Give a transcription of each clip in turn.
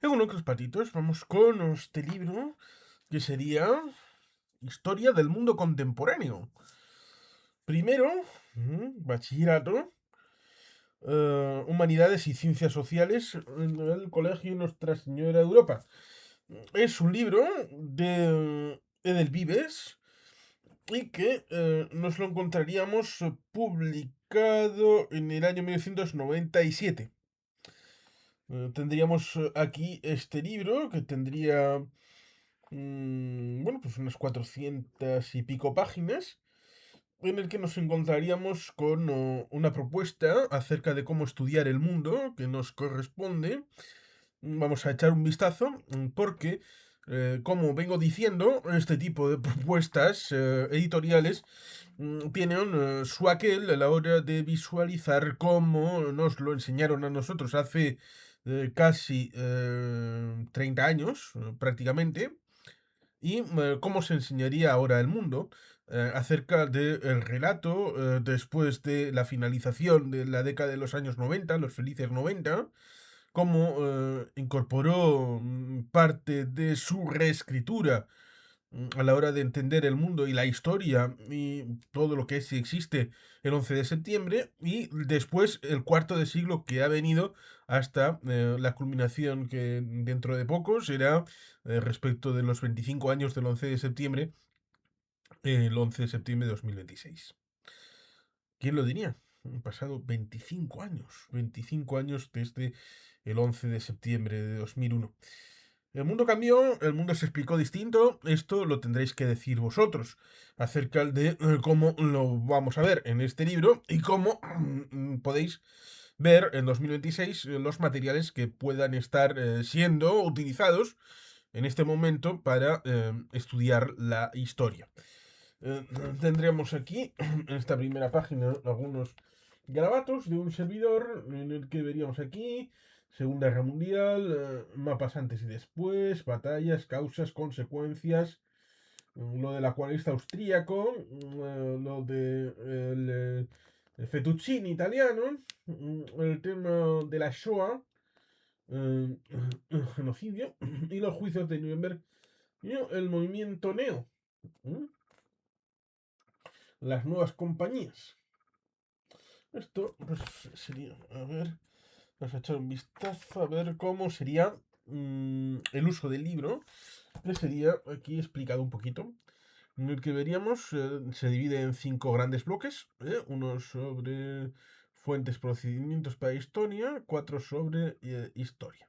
E bueno, que os patitos, vamos con este libro que sería Historia del mundo contemporáneo. Primero, bachillerato, Humanidades y Ciencias Sociales en el Colegio Nuestra Señora de Europa. Es un libro de Edelvives y que nos lo encontraríamos publicado en el año 1997. Tendríamos aquí este libro que tendría bueno, pues unas 400 y pico páginas, en el que nos encontraríamos con una propuesta acerca de cómo estudiar el mundo que nos corresponde. Vamos a echar un vistazo, porque, como vengo diciendo, este tipo de propuestas editoriales tienen su aquel a la hora de visualizar cómo nos lo enseñaron a nosotros hace casi 30 años, prácticamente, y cómo se enseñaría ahora el mundo acerca del relato después de la finalización de la década de los años 90, los felices 90, cómo incorporó parte de su reescritura a la hora de entender el mundo y la historia y todo lo que es y existe el 11 de septiembre, y después el cuarto de siglo que ha venido hasta la culminación que dentro de poco será respecto de los 25 años del 11 de septiembre, el 11 de septiembre de 2026. ¿Quién lo diría? Han pasado 25 años desde el 11 de septiembre de 2001. El mundo cambió, el mundo se explicó distinto, esto lo tendréis que decir vosotros, acerca de cómo lo vamos a ver en este libro y cómo podéis ver en 2026 los materiales que puedan estar siendo utilizados en este momento para estudiar la historia. Tendremos aquí, en esta primera página, algunos garabatos de un servidor en el que veríamos aquí Segunda Guerra Mundial, mapas antes y después, batallas, causas, consecuencias, lo del acuarista austríaco, lo de el fettuccine italiano, el tema de la Shoah, el genocidio y los juicios de Nuremberg y el movimiento neo, las nuevas compañías. Esto pues sería, a ver, vamos a echar un vistazo a ver cómo sería el uso del libro, que sería aquí explicado un poquito, en el que veríamos, se divide en 5 grandes bloques, uno sobre fuentes, procedimientos para historia, 4 sobre historia.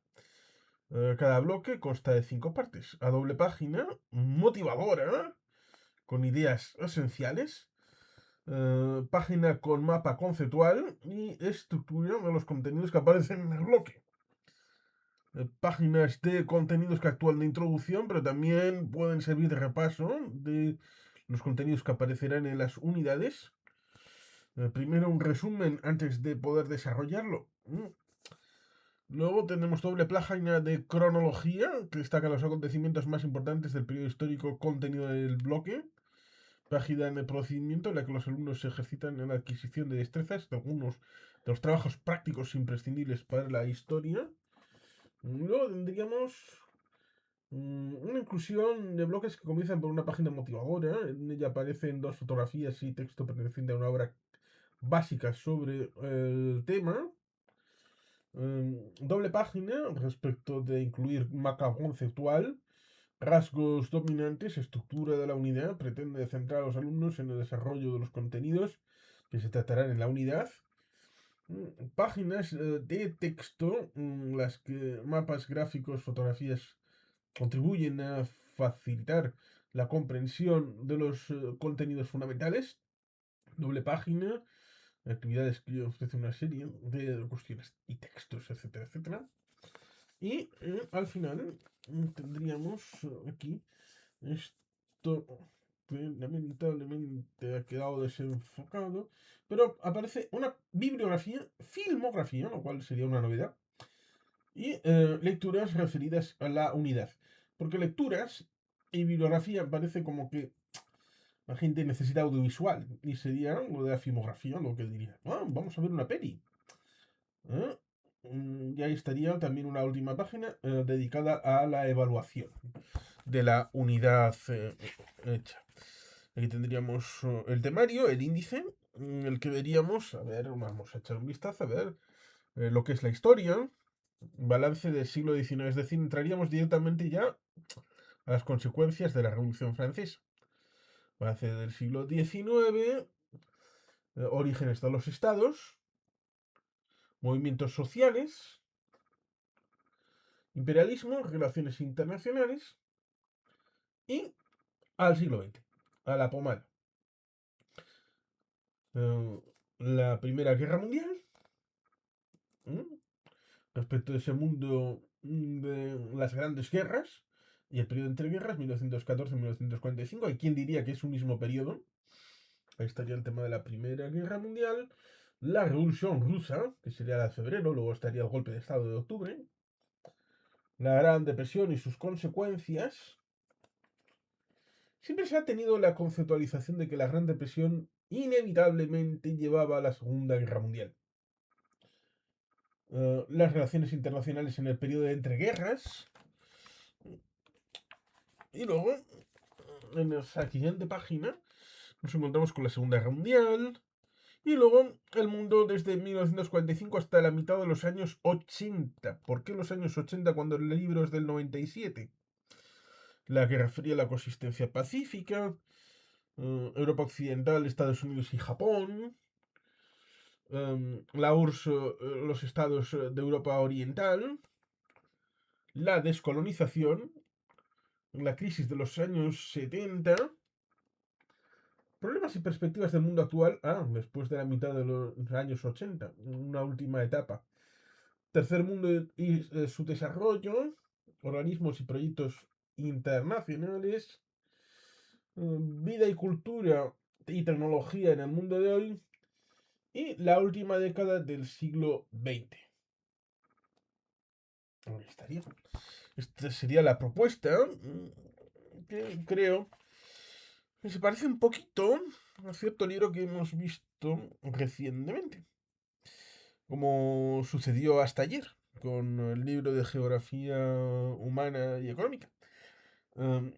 Cada bloque consta de 5 partes, a doble página, motivadora, con ideas esenciales, página con mapa conceptual y estructura de los contenidos que aparecen en el bloque. Páginas de contenidos que actúan de introducción, pero también pueden servir de repaso de los contenidos que aparecerán en las unidades. Primero un resumen antes de poder desarrollarlo. Luego tenemos doble página de cronología, que destaca los acontecimientos más importantes del periodo histórico contenido del bloque. Página de procedimiento en la que los alumnos se ejercitan en la adquisición de destrezas de algunos de los trabajos prácticos imprescindibles para la historia. Luego tendríamos una inclusión de bloques que comienzan por una página motivadora. En ella aparecen 2 fotografías y texto perteneciente a una obra básica sobre el tema. Doble página respecto de incluir mapa conceptual, rasgos dominantes, estructura de la unidad. Pretende centrar a los alumnos en el desarrollo de los contenidos que se tratarán en la unidad. Páginas de texto, las que mapas, gráficos, fotografías contribuyen a facilitar la comprensión de los contenidos fundamentales. Doble página, actividades que ofrecen una serie de cuestiones y textos, etcétera, etcétera. Y al final tendríamos aquí esto que lamentablemente ha quedado desenfocado, pero aparece una bibliografía, filmografía, lo cual sería una novedad, y lecturas referidas a la unidad. Porque lecturas y bibliografía parece como que la gente necesita audiovisual, y sería lo de la filmografía lo que diría, vamos a ver una peli. ¿Eh? Y ahí estaría también una última página dedicada a la evaluación de la unidad hecha. Aquí tendríamos el temario, el índice, en el que veríamos, a ver, vamos a echar un vistazo, a ver, lo que es la historia, balance del siglo XIX, es decir, entraríamos directamente ya a las consecuencias de la Revolución Francesa. Balance del siglo XIX, orígenes de los estados, movimientos sociales, imperialismo, relaciones internacionales y al siglo XX, a la pomada. La Primera Guerra Mundial, respecto de ese mundo de las grandes guerras y el periodo entre guerras, 1914-1945. Hay quien diría que es un mismo periodo. Ahí estaría el tema de la Primera Guerra Mundial, la Revolución Rusa, que sería la de febrero, luego estaría el golpe de Estado de octubre, la Gran Depresión y sus consecuencias. Siempre se ha tenido la conceptualización de que la Gran Depresión inevitablemente llevaba a la Segunda Guerra Mundial. Las relaciones internacionales en el periodo de entreguerras. Y luego, en la siguiente página, nos encontramos con la Segunda Guerra Mundial. Y luego el mundo desde 1945 hasta la mitad de los años 80. ¿Por qué los años 80 cuando el libro es del 97? La Guerra Fría, la coexistencia pacífica, Europa Occidental, Estados Unidos y Japón, la URSS, los estados de Europa Oriental, la descolonización, la crisis de los años 70, problemas y perspectivas del mundo actual, después de la mitad de los años 80, una última etapa. Tercer mundo y su desarrollo, organismos y proyectos internacionales, vida y cultura y tecnología en el mundo de hoy, y la última década del siglo XX. Ahí estaría. Esta sería la propuesta que creo que se parece un poquito a cierto libro que hemos visto recientemente, como sucedió hasta ayer con el libro de Geografía Humana y Económica. Um,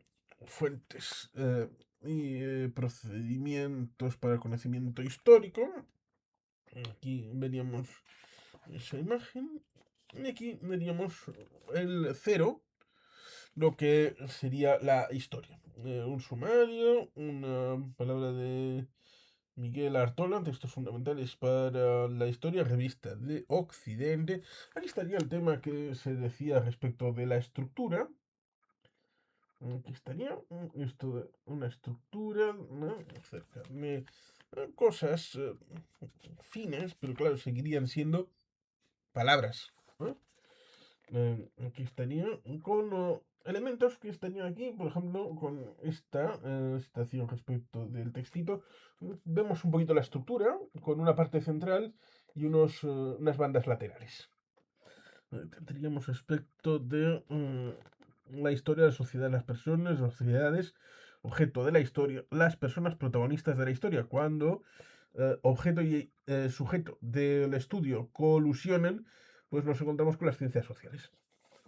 Fuentes y procedimientos para el conocimiento histórico. Aquí veríamos esa imagen. Y aquí veríamos el cero, lo que sería la historia. Un sumario, una palabra de Miguel Artola, textos fundamentales para la historia, revista de Occidente. Aquí estaría el tema que se decía respecto de la estructura. Aquí estaría esto de una estructura, ¿no? Acercarme cosas finas, pero claro, seguirían siendo palabras. ¿No? Aquí estaría con elementos que estarían aquí, por ejemplo, con esta citación respecto del textito. Vemos un poquito la estructura con una parte central y unas bandas laterales. Tendríamos aspecto de la historia, la sociedad, las personas, las sociedades, objeto de la historia, las personas protagonistas de la historia. Cuando objeto y sujeto del estudio colusionen, pues nos encontramos con las ciencias sociales,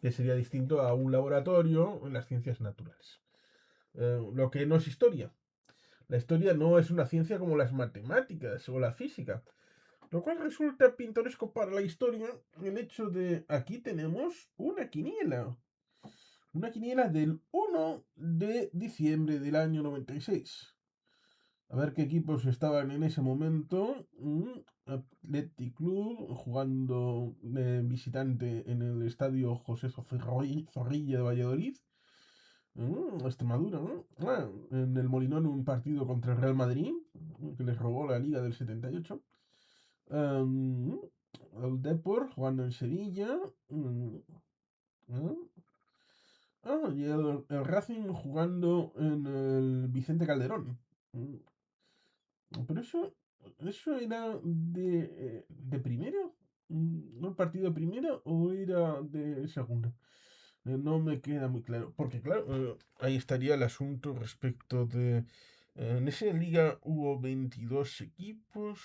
que sería distinto a un laboratorio en las ciencias naturales. Lo que no es historia. La historia no es una ciencia como las matemáticas o la física, lo cual resulta pintoresco para la historia el hecho de aquí tenemos una quiniela. Una quiniela del 1 de diciembre del año 96. A ver qué equipos estaban en ese momento. Athletic Club jugando visitante en el estadio José Zorrilla de Valladolid. Extremadura, ¿no? En el Molinón un partido contra el Real Madrid, que les robó la liga del 78. El Depor jugando en Sevilla. ¿Eh? Y el Racing jugando en el Vicente Calderón. Mm, Pero eso era de primero. ¿No el partido de primera o era de segunda? No me queda muy claro. Porque, claro, ahí estaría el asunto respecto de. En esa liga hubo 22 equipos.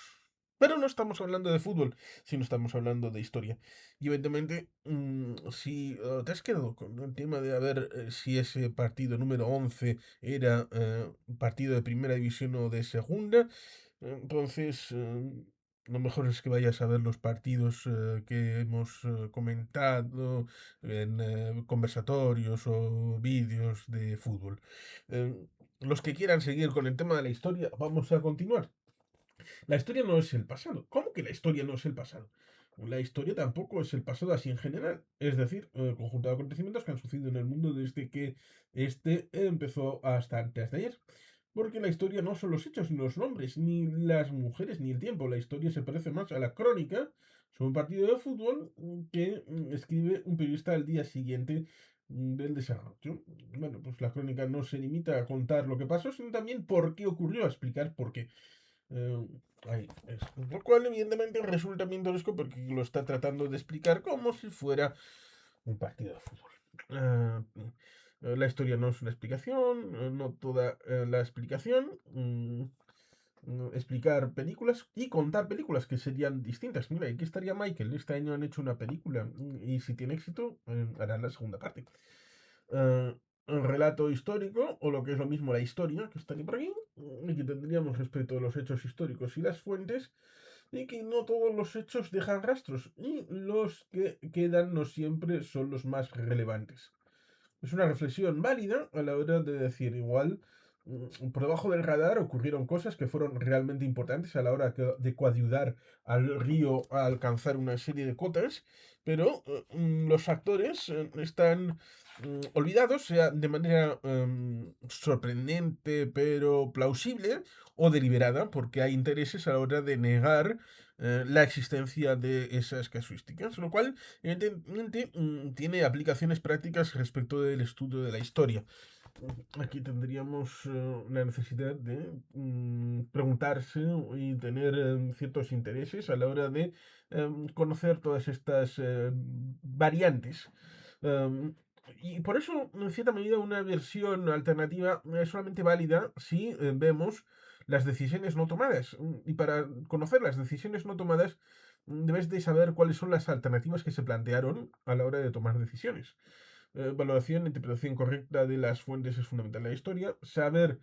Pero no estamos hablando de fútbol, sino estamos hablando de historia. Y evidentemente, si te has quedado con el tema de a ver si ese partido número 11 era un partido de primera división o de segunda, entonces lo mejor es que vayas a ver los partidos que hemos comentado en conversatorios o vídeos de fútbol. Eh, los que quieran seguir con el tema de la historia, vamos a continuar. La historia no es el pasado. ¿Cómo que la historia no es el pasado? La historia tampoco es el pasado así en general. Es decir, el conjunto de acontecimientos que han sucedido en el mundo desde que este empezó hasta antes de ayer. Porque la historia no son los hechos, ni los nombres, ni las mujeres, ni el tiempo. La historia se parece más a la crónica sobre un partido de fútbol que escribe un periodista al día siguiente del desarrollo. Bueno, pues la crónica no se limita a contar lo que pasó, sino también por qué ocurrió, a explicar por qué. Eh, ahí es. Lo cual evidentemente resulta pintoresco porque lo está tratando de explicar como si fuera un partido de fútbol. La historia no es una explicación, no toda la explicación. Explicar películas y contar películas que serían distintas. Mira, aquí estaría Michael. Este año han hecho una película y si tiene éxito, harán la segunda parte. Un relato histórico, o lo que es lo mismo la historia, que estaría por aquí, y que tendríamos respecto a los hechos históricos y las fuentes, y que no todos los hechos dejan rastros, y los que quedan no siempre son los más relevantes. Es una reflexión válida a la hora de decir, igual, por debajo del radar ocurrieron cosas que fueron realmente importantes a la hora de coadyudar al río a alcanzar una serie de cotas, pero los factores están olvidados, sea de manera sorprendente pero plausible o deliberada, porque hay intereses a la hora de negar la existencia de esas casuísticas, lo cual evidentemente tiene aplicaciones prácticas respecto del estudio de la historia. Aquí tendríamos la necesidad de preguntarse y tener ciertos intereses a la hora de conocer todas estas variantes. Em, y por eso, en cierta medida, una versión alternativa es solamente válida si vemos las decisiones no tomadas. Y para conocer las decisiones no tomadas, debes de saber cuáles son las alternativas que se plantearon a la hora de tomar decisiones. Valoración e interpretación correcta de las fuentes es fundamental en la historia. Saber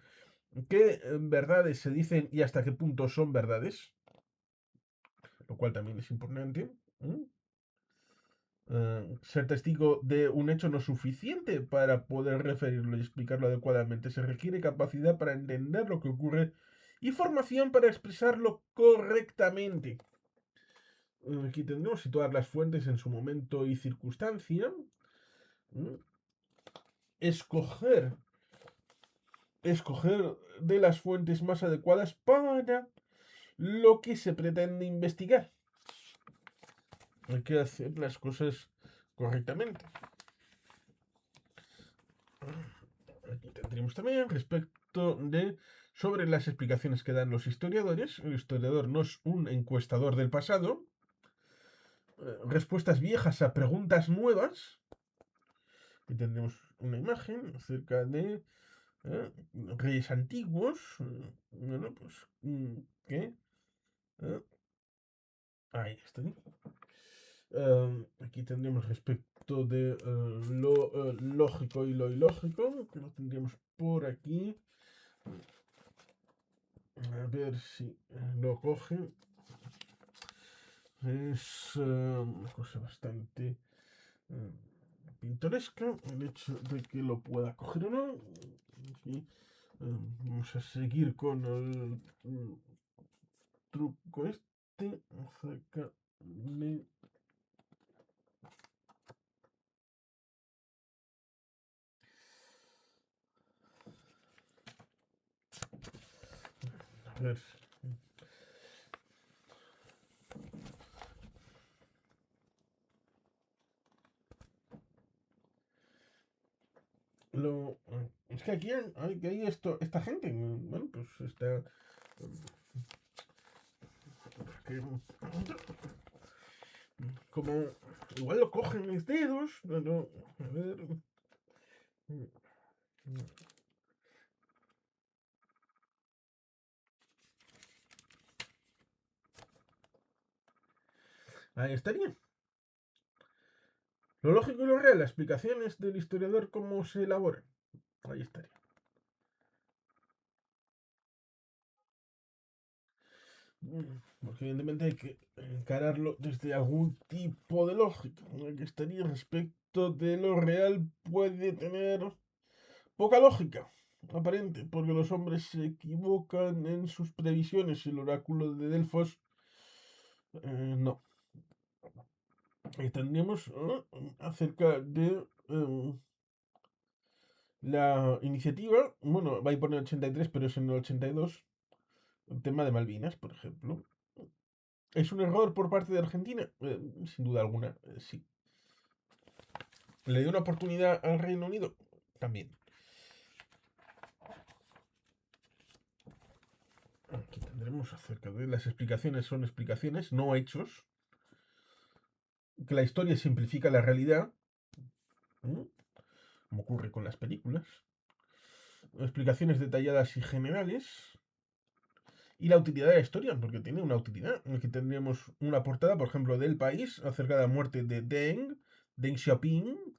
qué verdades se dicen y hasta qué punto son verdades, lo cual también es importante. ¿Mm? Ser testigo de un hecho no es suficiente para poder referirlo y explicarlo adecuadamente. Se requiere capacidad para entender lo que ocurre y formación para expresarlo correctamente. Aquí tendremos situar las fuentes en su momento y circunstancia. ¿Mm? Escoger, escoger de las fuentes más adecuadas para lo que se pretende investigar. Hay que hacer las cosas correctamente. Aquí tendríamos también respecto de sobre las explicaciones que dan los historiadores. El historiador no es un encuestador del pasado. Respuestas viejas a preguntas nuevas. Aquí tendremos una imagen acerca de reyes antiguos. Bueno, pues ¿qué? Eh, ahí está. Aquí tendríamos respecto de lo lógico y lo ilógico, que lo tendríamos por aquí. A ver si lo coge. Es una cosa bastante pintoresca el hecho de que lo pueda coger o no. Aquí, vamos a seguir con el truco este acerca de... A ver, es que aquí hay esta gente, bueno, pues está... que, como igual lo cogen mis dedos, pero a ver... Ahí estaría. Lo lógico y lo real, las explicaciones del historiador, cómo se elaboran. Ahí estaría. Porque evidentemente hay que encararlo desde algún tipo de lógica. Que estaría respecto de lo real puede tener poca lógica aparente, porque los hombres se equivocan en sus previsiones. El oráculo de Delfos, no. Tendríamos acerca de la iniciativa, bueno, va a ir por el 83, pero es en el 82, el tema de Malvinas, por ejemplo. ¿Es un error por parte de Argentina? Sin duda alguna, sí. ¿Le dio una oportunidad al Reino Unido? También. Aquí tendremos acerca de las explicaciones, son explicaciones, no hechos. Que la historia simplifica la realidad, ¿no? Como ocurre con las películas. Explicaciones detalladas y generales. Y la utilidad de la historia, porque tiene una utilidad. Aquí tendríamos una portada, por ejemplo, del País, acerca de la muerte de Deng Xiaoping,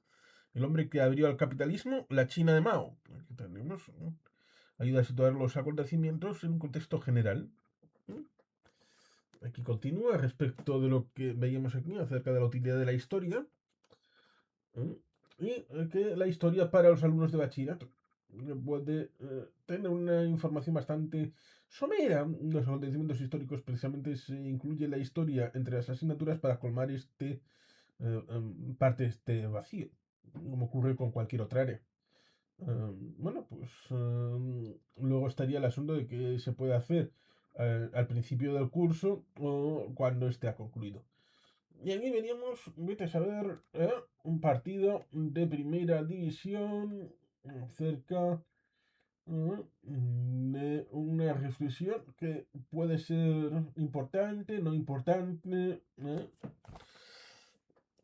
el hombre que abrió al capitalismo, la China de Mao. Aquí tendríamos, ¿no? Ayuda a situar los acontecimientos en un contexto general. Aquí continúa respecto de lo que veíamos aquí acerca de la utilidad de la historia. Y que la historia para los alumnos de bachillerato puede tener una información bastante somera. Los acontecimientos históricos precisamente se incluye la historia entre las asignaturas para colmar parte de este vacío, como ocurre con cualquier otra área. Bueno, pues luego estaría el asunto de que se puede hacer al principio del curso o cuando esté ha concluido. Y aquí veníamos, vete a saber, un partido de primera división cerca de una reflexión que puede ser importante, no importante.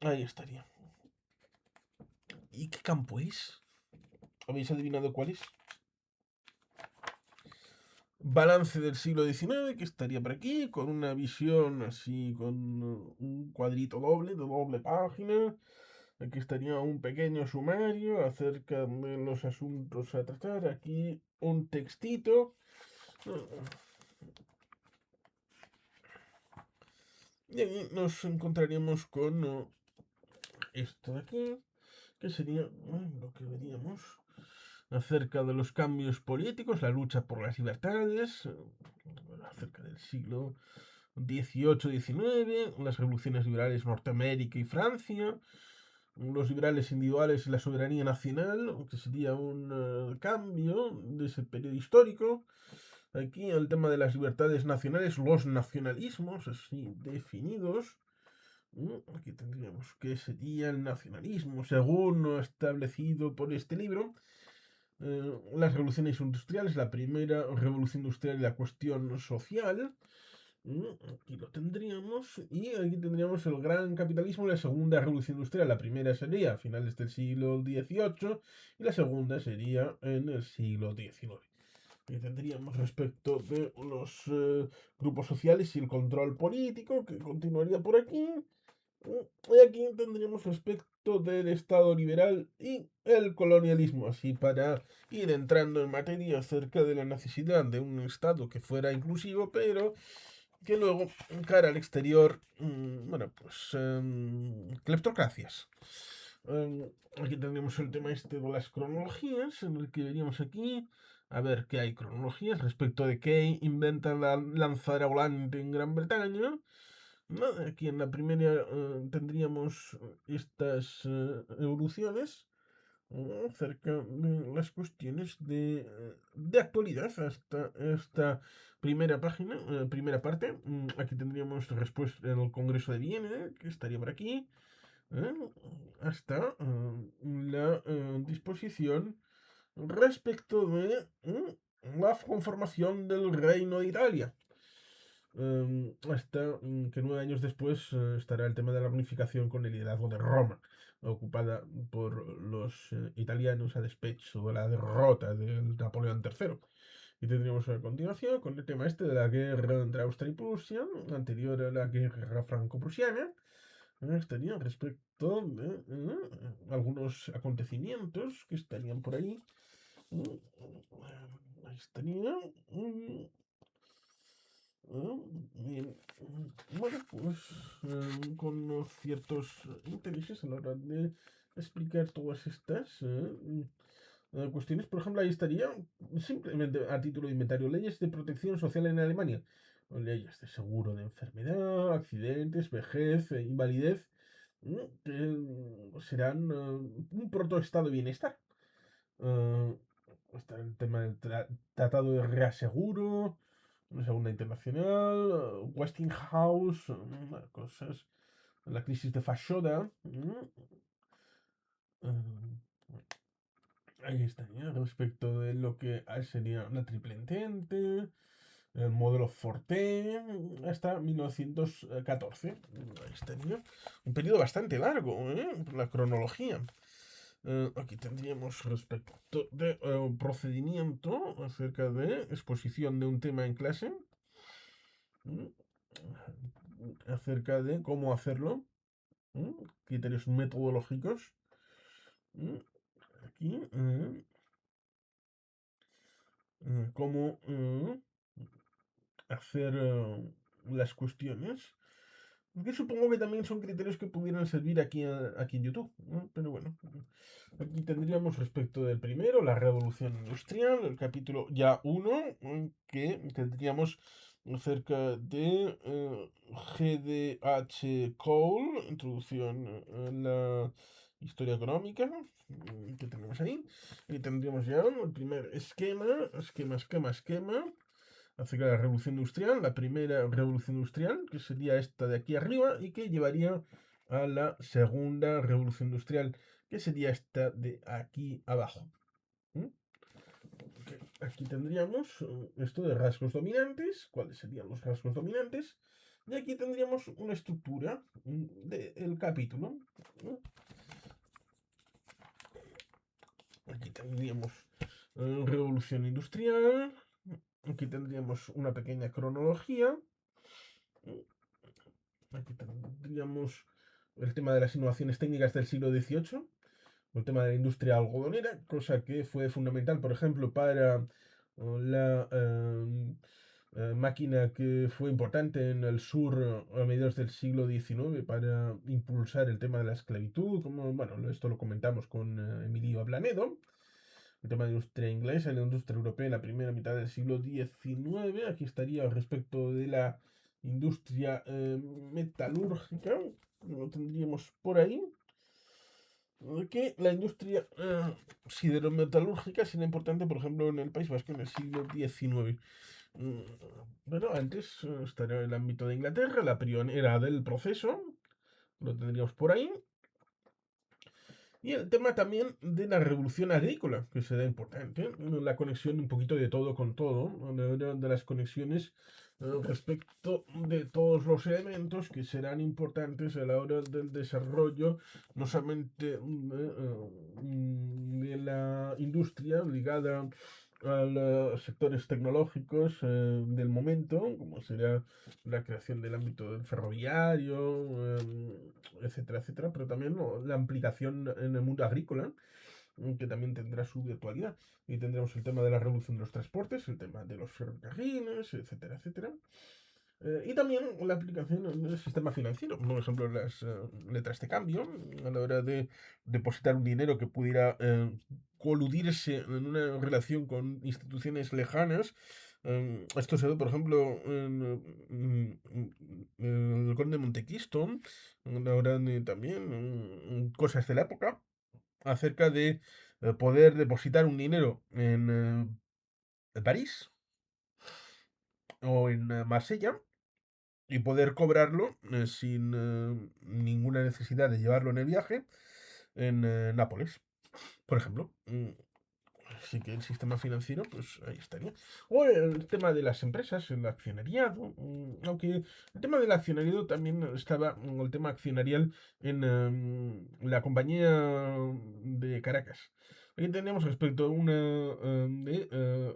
Ahí estaría. ¿Y qué campo es? ¿Habéis adivinado cuál es? Balance del siglo XIX, que estaría por aquí, con una visión así, con un cuadrito doble, de doble página. Aquí estaría un pequeño sumario acerca de los asuntos a tratar. Aquí un textito. Y aquí nos encontraríamos con esto de aquí, que sería lo que veríamos acerca de los cambios políticos, la lucha por las libertades, acerca del siglo XVIII-XIX, las revoluciones liberales Norteamérica y Francia, los liberales individuales y la soberanía nacional, que sería un cambio de ese periodo histórico. Aquí el tema de las libertades nacionales, los nacionalismos, así definidos. Aquí tendríamos que sería el nacionalismo, según lo establecido por este libro. Las revoluciones industriales, la primera revolución industrial y la cuestión social. Aquí lo tendríamos. Y aquí tendríamos el gran capitalismo y la segunda revolución industrial. La primera sería a finales del siglo XVIII y la segunda sería en el siglo XIX. Y tendríamos respecto de los grupos sociales y el control político, que continuaría por aquí. Y aquí tendríamos respecto del Estado liberal y el colonialismo, así para ir entrando en materia acerca de la necesidad de un Estado que fuera inclusivo, pero que luego, cara al exterior, bueno, pues cleptocracias. Aquí tendríamos el tema este de las cronologías, en el que veríamos aquí, a ver qué hay cronologías respecto de qué inventan la lanzadera volante en Gran Bretaña. ¿No? Aquí en la primera tendríamos estas evoluciones acerca de las cuestiones de actualidad hasta esta primera página, primera parte. Aquí tendríamos respuesta en el Congreso de Viena, que estaría por aquí, ¿eh? Hasta la disposición respecto de la conformación del Reino de Italia. Hasta que 9 años después estará el tema de la unificación con el liderazgo de Roma, ocupada por los italianos a despecho de la derrota de Napoleón III. Y tendríamos a continuación con el tema este de la guerra entre Austria y Prusia, anterior a la guerra franco-prusiana. Estaría respecto de algunos acontecimientos que estarían por ahí. Ahí estaría. Bien, bueno, pues con ciertos intereses a la hora de explicar todas estas cuestiones. Por ejemplo, ahí estaría simplemente a título de inventario: leyes de protección social en Alemania, o leyes de seguro de enfermedad, accidentes, vejez, invalidez, que serán un protoestado de bienestar. Eh, Está el tema del tratado de reaseguro, una segunda internacional, Westinghouse, cosas, la crisis de Fashoda. Ahí está, respecto de lo que sería la triple entente, el modelo Forte, hasta 1914. Ahí estaría. Un periodo bastante largo, por la cronología. Aquí tendríamos respecto de procedimiento acerca de exposición de un tema en clase, mm, acerca de cómo hacerlo, criterios metodológicos. Aquí, cómo hacer las cuestiones. Que supongo que también son criterios que pudieran servir aquí en YouTube, ¿no? Pero bueno, aquí tendríamos respecto del primero, la revolución industrial, el capítulo ya uno, que tendríamos acerca de GDH Cole, introducción a la historia económica, que tenemos ahí. Y tendríamos ya el primer esquema acerca de la revolución industrial, la primera revolución industrial, que sería esta de aquí arriba, y que llevaría a la segunda revolución industrial, que sería esta de aquí abajo. Aquí tendríamos esto de rasgos dominantes, cuáles serían los rasgos dominantes, y aquí tendríamos una estructura del capítulo. Aquí tendríamos revolución industrial, aquí tendríamos una pequeña cronología. Aquí tendríamos el tema de las innovaciones técnicas del siglo XVIII, el tema de la industria algodonera, cosa que fue fundamental, por ejemplo, para la máquina que fue importante en el sur a mediados del siglo XIX para impulsar el tema de la esclavitud, como, bueno, esto lo comentamos con Emilio Ablanedo. El tema de la industria inglesa y la industria europea en la primera mitad del siglo XIX. Aquí estaría respecto de la industria metalúrgica, lo tendríamos por ahí. Que la industria siderometalúrgica será importante, por ejemplo, en el País Vasco en el siglo XIX. Pero antes estaría el ámbito de Inglaterra, la pionera del proceso, lo tendríamos por ahí. Y el tema también de la revolución agrícola, que será importante, la conexión un poquito de todo con todo, de las conexiones respecto de todos los elementos que serán importantes a la hora del desarrollo, no solamente de la industria ligada a los sectores tecnológicos del momento, como será la creación del ámbito del ferroviario, etcétera, etcétera, pero también la aplicación en el mundo agrícola, que también tendrá su virtualidad. Y tendremos el tema de la revolución de los transportes, el tema de los ferrocarriles, etcétera, etcétera. Y también la aplicación en el sistema financiero, por ejemplo, las letras de cambio, a la hora de depositar un dinero que pudiera coludirse en una relación con instituciones lejanas. Esto se ve, por ejemplo, en el Conde de Montecristo, a la hora de también cosas de la época, acerca de poder depositar un dinero en París o en Marsella y poder cobrarlo sin ninguna necesidad de llevarlo en el viaje en Nápoles, por ejemplo. Así que el sistema financiero, pues ahí estaría. O el tema de las empresas, el accionariado. Aunque el tema del accionariado también estaba, el tema accionarial en la compañía de Caracas. Aquí tenemos respecto a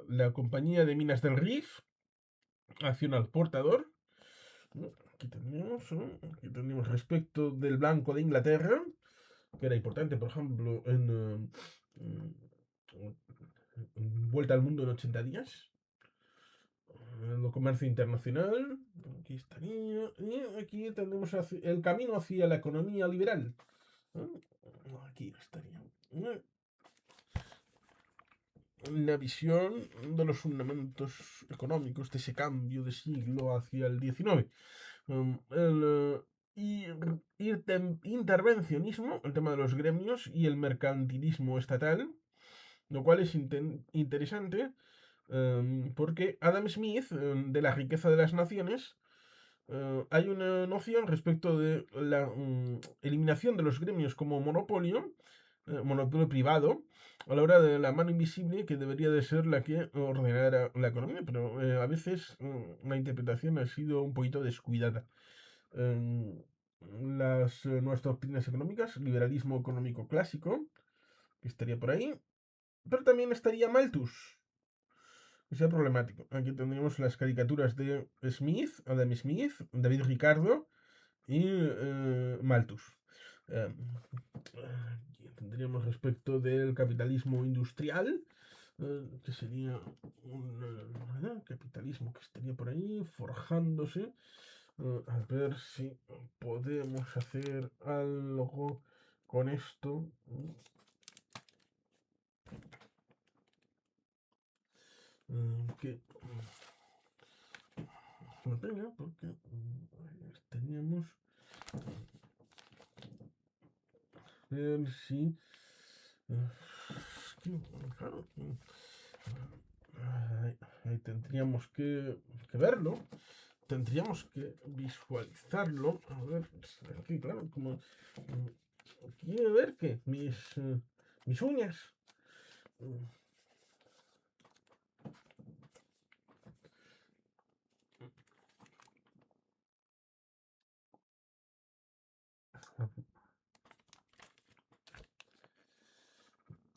la compañía de minas del Rif, acción al portador. Aquí tendríamos respecto del Banco de Inglaterra, que era importante, por ejemplo, Vuelta al Mundo en 80 días. El comercio internacional, aquí estaría. Y aquí tendremos el camino hacia la economía liberal. Aquí estaría. La visión de los fundamentos económicos de ese cambio de siglo hacia el XIX. Intervencionismo, el tema de los gremios y el mercantilismo estatal, lo cual es interesante porque Adam Smith, de la riqueza de las naciones, hay una noción respecto de la eliminación de los gremios como monopolio privado, a la hora de la mano invisible que debería de ser la que ordenara la economía, pero a veces la interpretación ha sido un poquito descuidada. Las nuevas doctrinas económicas, liberalismo económico clásico, que estaría por ahí, pero también estaría Malthus, que sea problemático. Aquí tendríamos las caricaturas de Smith, Adam Smith, David Ricardo y Malthus. Aquí tendríamos respecto del capitalismo industrial, que sería un capitalismo que estaría por ahí forjándose. A ver si podemos hacer algo con esto. Que una pena porque teníamos. A ver si. Claro, ahí tendríamos que verlo. Tendríamos que visualizarlo. A ver, aquí, claro, como quiere ver que mis uñas.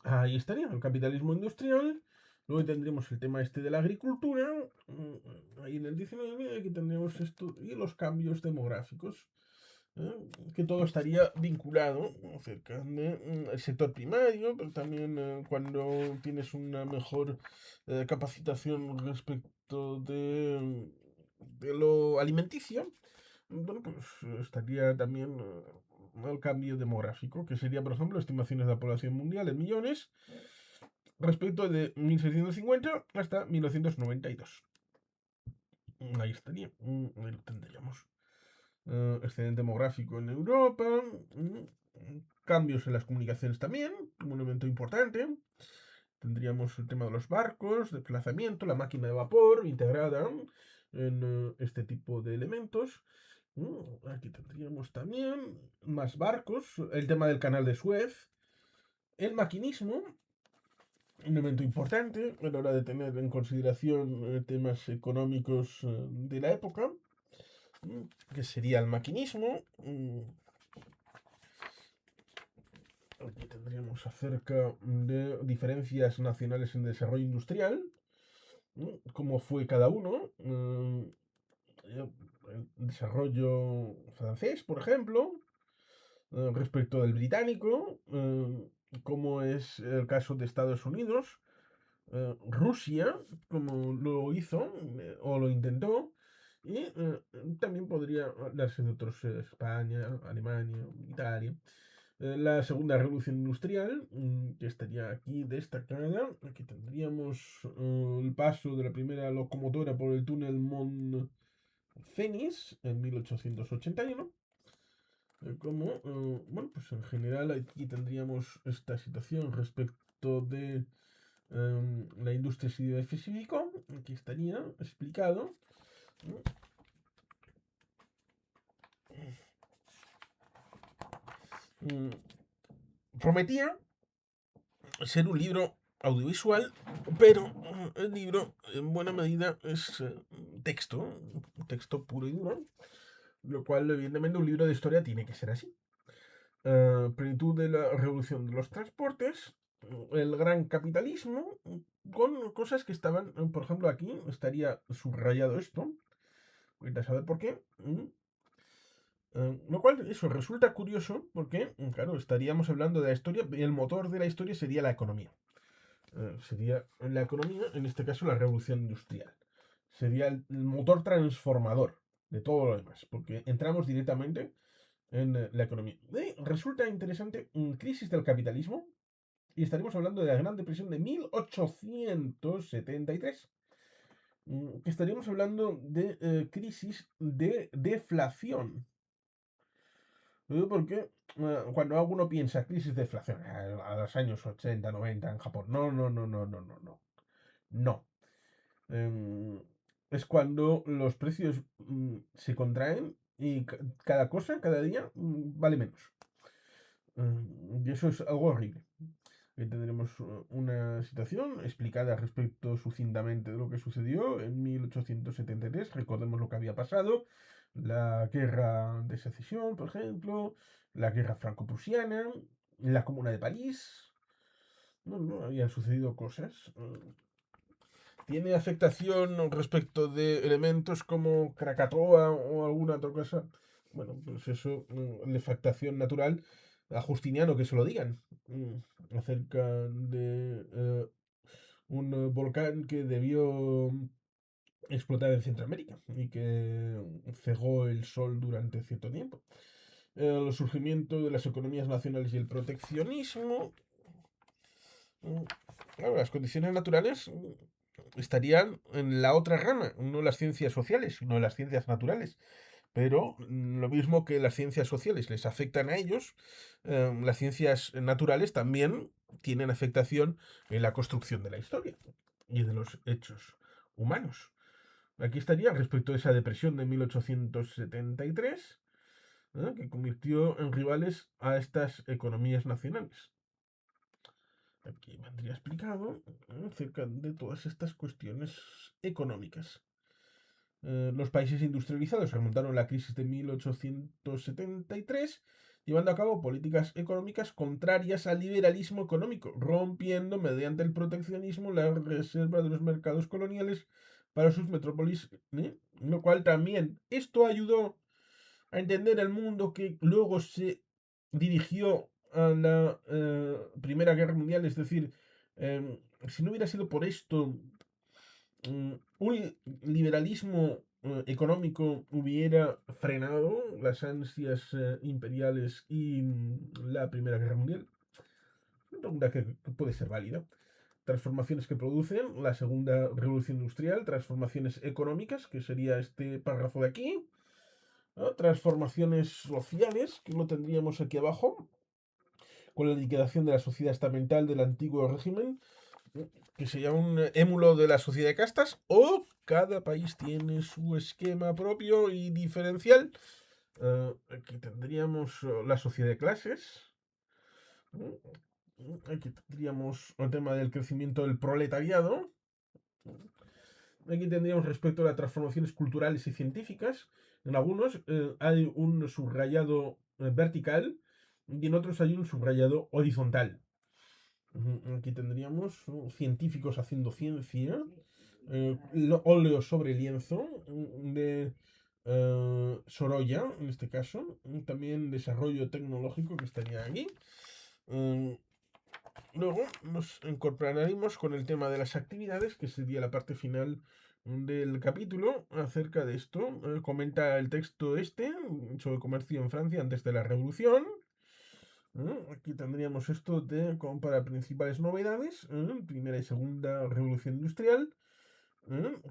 Ahí estaría, el capitalismo industrial. Luego tendríamos el tema este de la agricultura. Ahí en el 19, aquí tendríamos esto y los cambios demográficos. Que todo estaría vinculado acerca del sector primario, pero también cuando tienes una mejor capacitación respecto de lo alimenticio, bueno, pues estaría también el cambio demográfico, que sería, por ejemplo, estimaciones de la población mundial en millones respecto de 1650 hasta 1992. Ahí estaría, ahí lo tendríamos. Excedente demográfico en Europa, cambios en las comunicaciones también, un elemento importante. Tendríamos el tema de los barcos, desplazamiento, la máquina de vapor integrada en este tipo de elementos. Aquí tendríamos también más barcos, el tema del canal de Suez, el maquinismo, un elemento importante a la hora de tener en consideración temas económicos de la época, que sería el maquinismo. Aquí tendríamos acerca de diferencias nacionales en desarrollo industrial, cómo fue cada uno. El desarrollo francés, por ejemplo, respecto del británico, como es el caso de Estados Unidos, Rusia, como lo hizo o lo intentó, y también podría darse de otros, España, Alemania, Italia. La segunda revolución industrial, que estaría aquí destacada. Aquí tendríamos el paso de la primera locomotora por el túnel Mont Cenis en 1881. Como, bueno, pues en general aquí tendríamos esta situación respecto de la industria siderúrgica. Aquí estaría explicado. Mm, Prometía ser un libro audiovisual, pero el libro en buena medida es texto puro y duro, lo cual evidentemente un libro de historia tiene que ser así. Plenitud de la revolución de los transportes, el gran capitalismo con cosas que estaban, por ejemplo, aquí estaría subrayado esto, voy a saber por qué. Lo cual, eso resulta curioso porque, claro, estaríamos hablando de la historia y el motor de la historia sería la economía. Sería la economía, en este caso la revolución industrial. Sería el motor transformador de todo lo demás, porque entramos directamente en la economía. Resulta interesante, crisis del capitalismo, y estaremos hablando de la Gran Depresión de 1873, que estaríamos hablando de crisis de deflación. Porque cuando alguno piensa crisis de deflación a los años 80, 90 en Japón, no, no, no, no, no, no, no. No. Em, es cuando los precios se contraen y cada cosa, cada día, vale menos. Y eso es algo horrible. Tendremos una situación explicada respecto sucintamente de lo que sucedió en 1873. Recordemos lo que había pasado. La guerra de secesión, por ejemplo, la guerra franco-prusiana, la Comuna de París. No, no, habían sucedido cosas. ¿Tiene afectación respecto de elementos como Krakatoa o alguna otra cosa? Bueno, pues eso, de afectación natural a Justiniano que se lo digan acerca de un volcán que debió explotar en Centroamérica y que cegó el sol durante cierto tiempo. El surgimiento de las economías nacionales y el proteccionismo. Claro, las condiciones naturales estarían en la otra rama, no las ciencias sociales, sino las ciencias naturales. Pero lo mismo que las ciencias sociales les afectan a ellos, las ciencias naturales también tienen afectación en la construcción de la historia y de los hechos humanos. Aquí estaría respecto a esa depresión de 1873, que convirtió en rivales a estas economías nacionales. Aquí vendría explicado acerca de todas estas cuestiones económicas. Los países industrializados remontaron la crisis de 1873, llevando a cabo políticas económicas contrarias al liberalismo económico, rompiendo mediante el proteccionismo la reserva de los mercados coloniales para sus metrópolis, lo cual también esto ayudó a entender el mundo que luego se dirigió a la Primera Guerra Mundial. Es decir, si no hubiera sido por esto, un liberalismo económico hubiera frenado las ansias imperiales y la Primera Guerra Mundial. Una pregunta que puede ser válida. Transformaciones que producen la segunda revolución industrial, transformaciones económicas, que sería este párrafo de aquí, ¿no? Transformaciones sociales, que lo tendríamos aquí abajo, con la liquidación de la sociedad estamental del antiguo régimen, que sería un émulo de la sociedad de castas, o cada país tiene su esquema propio y diferencial. Aquí tendríamos la sociedad de clases. Aquí tendríamos el tema del crecimiento del proletariado. Aquí tendríamos respecto a las transformaciones culturales y científicas. En algunos hay un subrayado vertical y en otros hay un subrayado horizontal. Aquí tendríamos científicos haciendo ciencia, óleo sobre lienzo de Sorolla, en este caso, también desarrollo tecnológico que estaría aquí. Luego nos incorporaremos con el tema de las actividades, que sería la parte final del capítulo acerca de esto. Comenta el texto este sobre comercio en Francia antes de la Revolución. Aquí tendríamos esto de como para principales novedades, primera y segunda revolución industrial.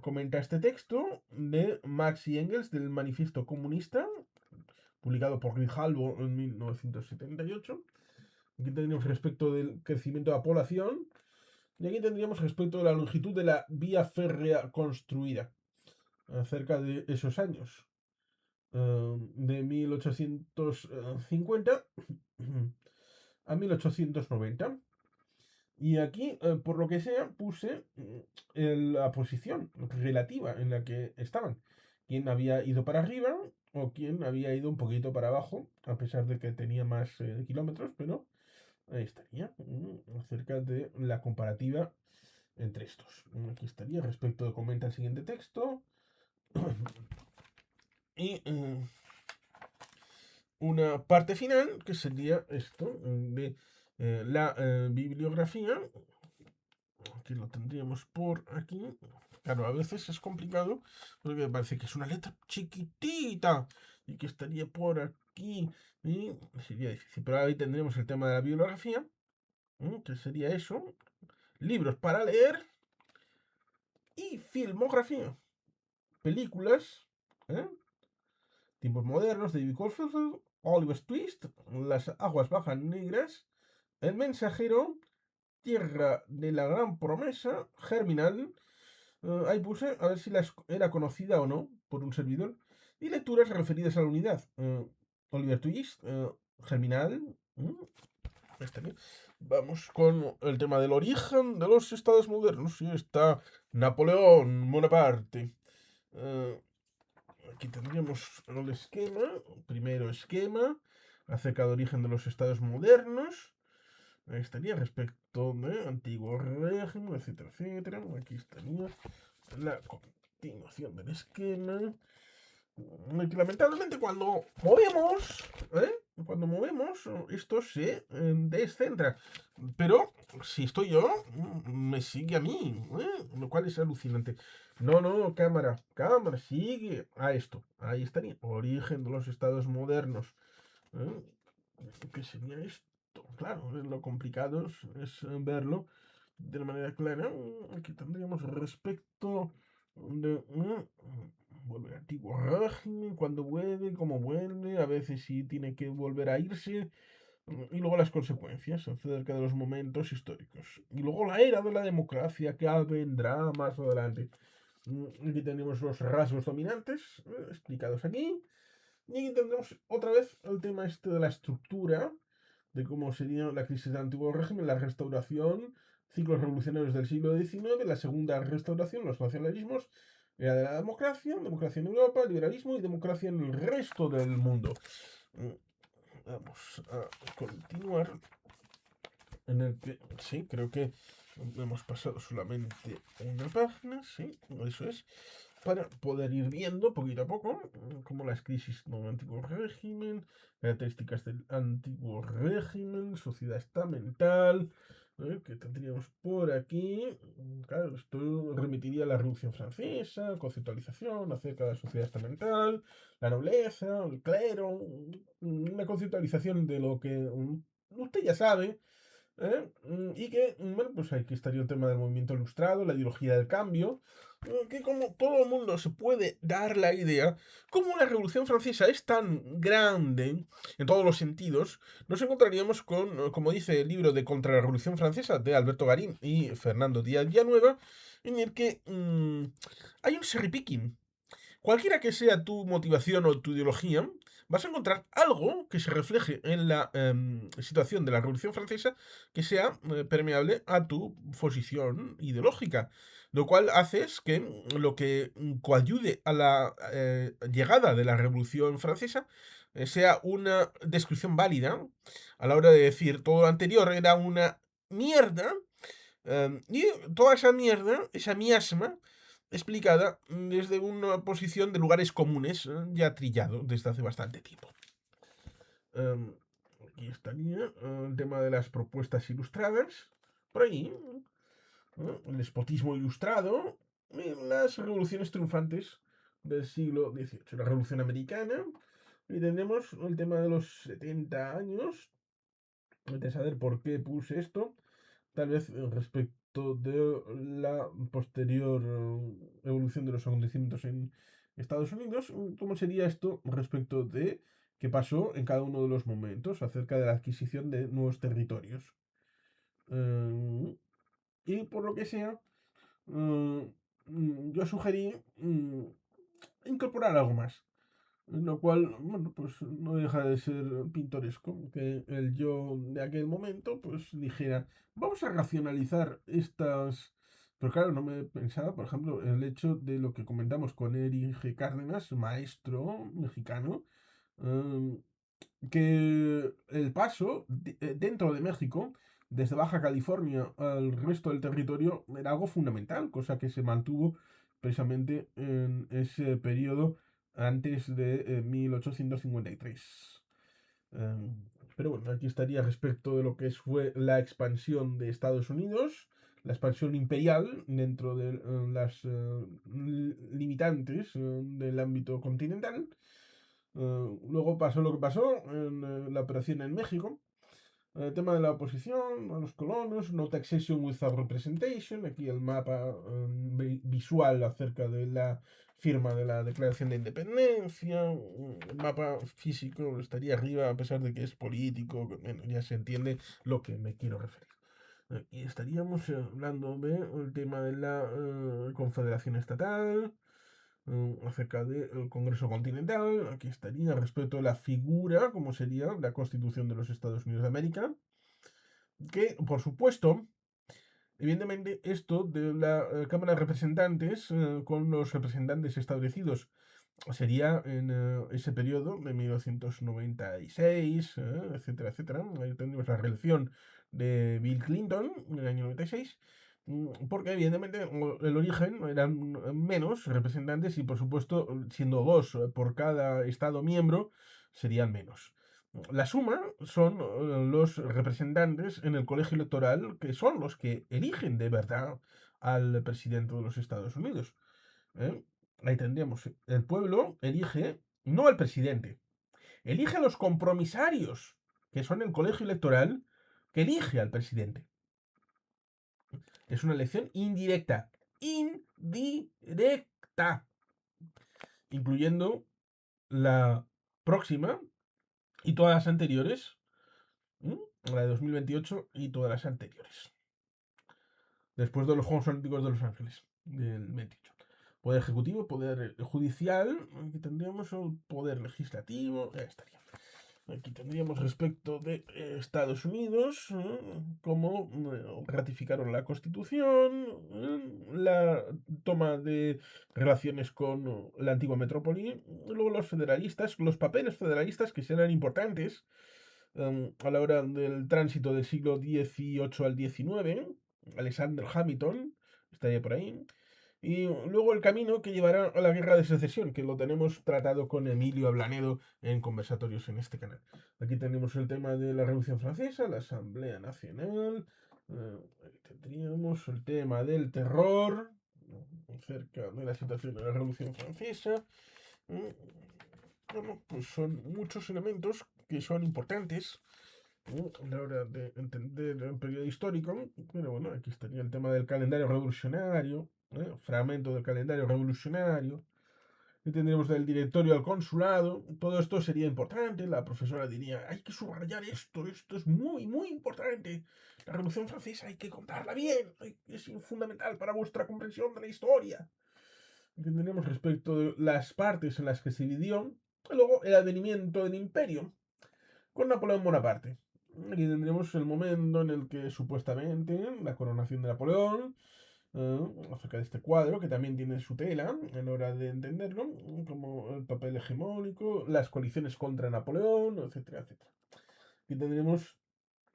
Comenta este texto de Marx y Engels del Manifiesto Comunista, publicado por Grijalvo en 1978. Aquí tendríamos respecto del crecimiento de la población. Y aquí tendríamos respecto de la longitud de la vía férrea construida acerca de esos años. De 1850 a 1890. Y aquí, por lo que sea, puse la posición relativa en la que estaban. Quién había ido para arriba o quién había ido un poquito para abajo, a pesar de que tenía más kilómetros, pero Ahí estaría, acerca de la comparativa entre estos. Aquí estaría, respecto de comenta el siguiente texto. Y una parte final que sería esto de la bibliografía, que lo tendríamos por aquí. Claro, a veces es complicado porque me parece que es una letra chiquitita y que estaría por aquí y sería difícil. Pero ahí tendríamos el tema de la bibliografía, que sería eso, libros para leer y filmografía, películas, ¿eh? Tiempos modernos, David Copperfield, Oliver Twist, Las aguas bajan negras, El mensajero, Tierra de la gran promesa, Germinal. Ahí puse a ver si era conocida o no por un servidor. Y lecturas referidas a la unidad. Oliver Twist, Germinal. Está bien. Vamos con el tema del origen de los estados modernos. Y está Napoleón Bonaparte. Eh, Aquí tendríamos el esquema. Primero esquema acerca del origen de los estados modernos. Ahí estaría respecto de antiguo régimen, etcétera, etcétera. Aquí estaría la continuación del esquema. Que lamentablemente ¿eh? Cuando movemos, esto se descentra. Pero si estoy yo, me sigue a mí, lo cual es alucinante. No, no, cámara, sigue a esto. Ahí estaría. Origen de los estados modernos. ¿Eh? ¿Qué sería esto? Claro, lo complicado es verlo de la manera clara. Aquí tendríamos respecto de vuelve al antiguo régimen, cuando vuelve, cómo vuelve, a veces si tiene que volver a irse, y luego las consecuencias acerca de los momentos históricos. Y luego la era de la democracia que vendrá más adelante. Aquí tenemos los rasgos dominantes explicados aquí. Y aquí tendremos otra vez el tema este de la estructura, de cómo sería la crisis del antiguo régimen, la restauración, ciclos revolucionarios del siglo XIX, la segunda restauración, los nacionalismos, era de la democracia en Europa, liberalismo y democracia en el resto del mundo. Vamos a continuar en el que, sí, creo que hemos pasado solamente una página, sí, eso es, para poder ir viendo poquito a poco como las crisis del antiguo régimen, características del antiguo régimen, sociedad estamental, que tendríamos por aquí. Claro, esto remitiría a la Revolución Francesa, conceptualización acerca de la sociedad estamental, la nobleza, el clero, una conceptualización de lo que usted ya sabe, y que, bueno, pues aquí estaría el tema del movimiento ilustrado, la ideología del cambio, que como todo el mundo se puede dar la idea, como la Revolución Francesa es tan grande en todos los sentidos, nos encontraríamos con, como dice el libro de Contra la Revolución Francesa de Alberto Garín y Fernando Díaz Villanueva, en el que hay un cherry picking. Cualquiera que sea tu motivación o tu ideología, vas a encontrar algo que se refleje en la situación de la Revolución Francesa que sea permeable a tu posición ideológica. Lo cual hace es que lo que coayude a la llegada de la Revolución Francesa sea una descripción válida a la hora de decir todo lo anterior era una mierda, y toda esa miasma, explicada desde una posición de lugares comunes ya trillado desde hace bastante tiempo. Aquí estaría el tema de las propuestas ilustradas. Por ahí, el despotismo ilustrado, las revoluciones triunfantes del siglo XVIII, la Revolución Americana. Y tenemos el tema de los 70 años, de saber por qué puse esto, tal vez respecto de la posterior evolución de los acontecimientos en Estados Unidos, ¿cómo sería esto respecto de qué pasó en cada uno de los momentos acerca de la adquisición de nuevos territorios? Eh, y por lo que sea, yo sugerí incorporar algo más. Lo cual, bueno, pues no deja de ser pintoresco que el yo de aquel momento, pues dijera, vamos a racionalizar estas. Pero claro, no me pensaba, por ejemplo, en el hecho de lo que comentamos con Eric G. Cárdenas, maestro mexicano, que el paso dentro de México, desde Baja California al resto del territorio, era algo fundamental, cosa que se mantuvo precisamente en ese periodo antes de 1853. Eh, pero bueno, aquí estaría respecto de lo que fue la expansión de Estados Unidos, la expansión imperial dentro de las limitantes del ámbito continental. Luego pasó lo que pasó en la operación en México. El tema de la oposición a los colonos, no taxation without representation, aquí el mapa visual acerca de la firma de la Declaración de Independencia, el mapa físico estaría arriba a pesar de que es político, bueno, ya se entiende lo que me quiero referir. Y estaríamos hablando del tema de la Confederación Estatal, acerca del Congreso Continental. Aquí estaría respecto a la figura, como sería la Constitución de los Estados Unidos de América, que, por supuesto, evidentemente, esto de la Cámara de Representantes con los representantes establecidos sería en ese periodo de 1996, etcétera, etcétera. Ahí tendríamos la reelección de Bill Clinton en el año 96, porque evidentemente el origen eran menos representantes y por supuesto siendo dos por cada estado miembro serían menos. La suma son los representantes en el colegio electoral que son los que eligen de verdad al presidente de los Estados Unidos. ¿Eh? Ahí tendríamos. El pueblo elige no al presidente, elige a los compromisarios, que son el colegio electoral, que elige al presidente. Es una elección indirecta. Indirecta. Incluyendo la próxima y todas las anteriores. La de 2028 y todas las anteriores. Después de los Juegos Olímpicos de Los Ángeles, del 28. Poder ejecutivo, poder judicial, aquí tendríamos el poder legislativo, ya estaría. Aquí tendríamos respecto de Estados Unidos, cómo ratificaron la Constitución, la toma de relaciones con la antigua metrópoli, luego los federalistas, los papeles federalistas que serán importantes a la hora del tránsito del siglo XVIII al XIX, Alexander Hamilton estaría por ahí. Y luego el camino que llevará a la guerra de secesión, que lo tenemos tratado con Emilio Ablanedo en conversatorios en este canal. Aquí tenemos el tema de la Revolución Francesa, la Asamblea Nacional. Tendríamos el tema del terror, acerca de la situación de la Revolución Francesa. Bueno, pues son muchos elementos que son importantes a la hora de entender el periodo histórico. Pero bueno, aquí estaría el tema del calendario revolucionario, fragmento del calendario revolucionario. Y tendríamos del directorio al consulado. Todo esto sería importante. La profesora diría, hay que subrayar esto es muy, muy importante. La Revolución Francesa hay que contarla bien, es fundamental para vuestra comprensión de la historia. Y tendríamos respecto de las partes en las que se dividió. Y luego el advenimiento del imperio con Napoleón Bonaparte. Aquí tendremos el momento en el que supuestamente la coronación de Napoleón, acerca de este cuadro, que también tiene su tela en hora de entenderlo, como el papel hegemónico, las coaliciones contra Napoleón, etcétera, etcétera. Aquí tendremos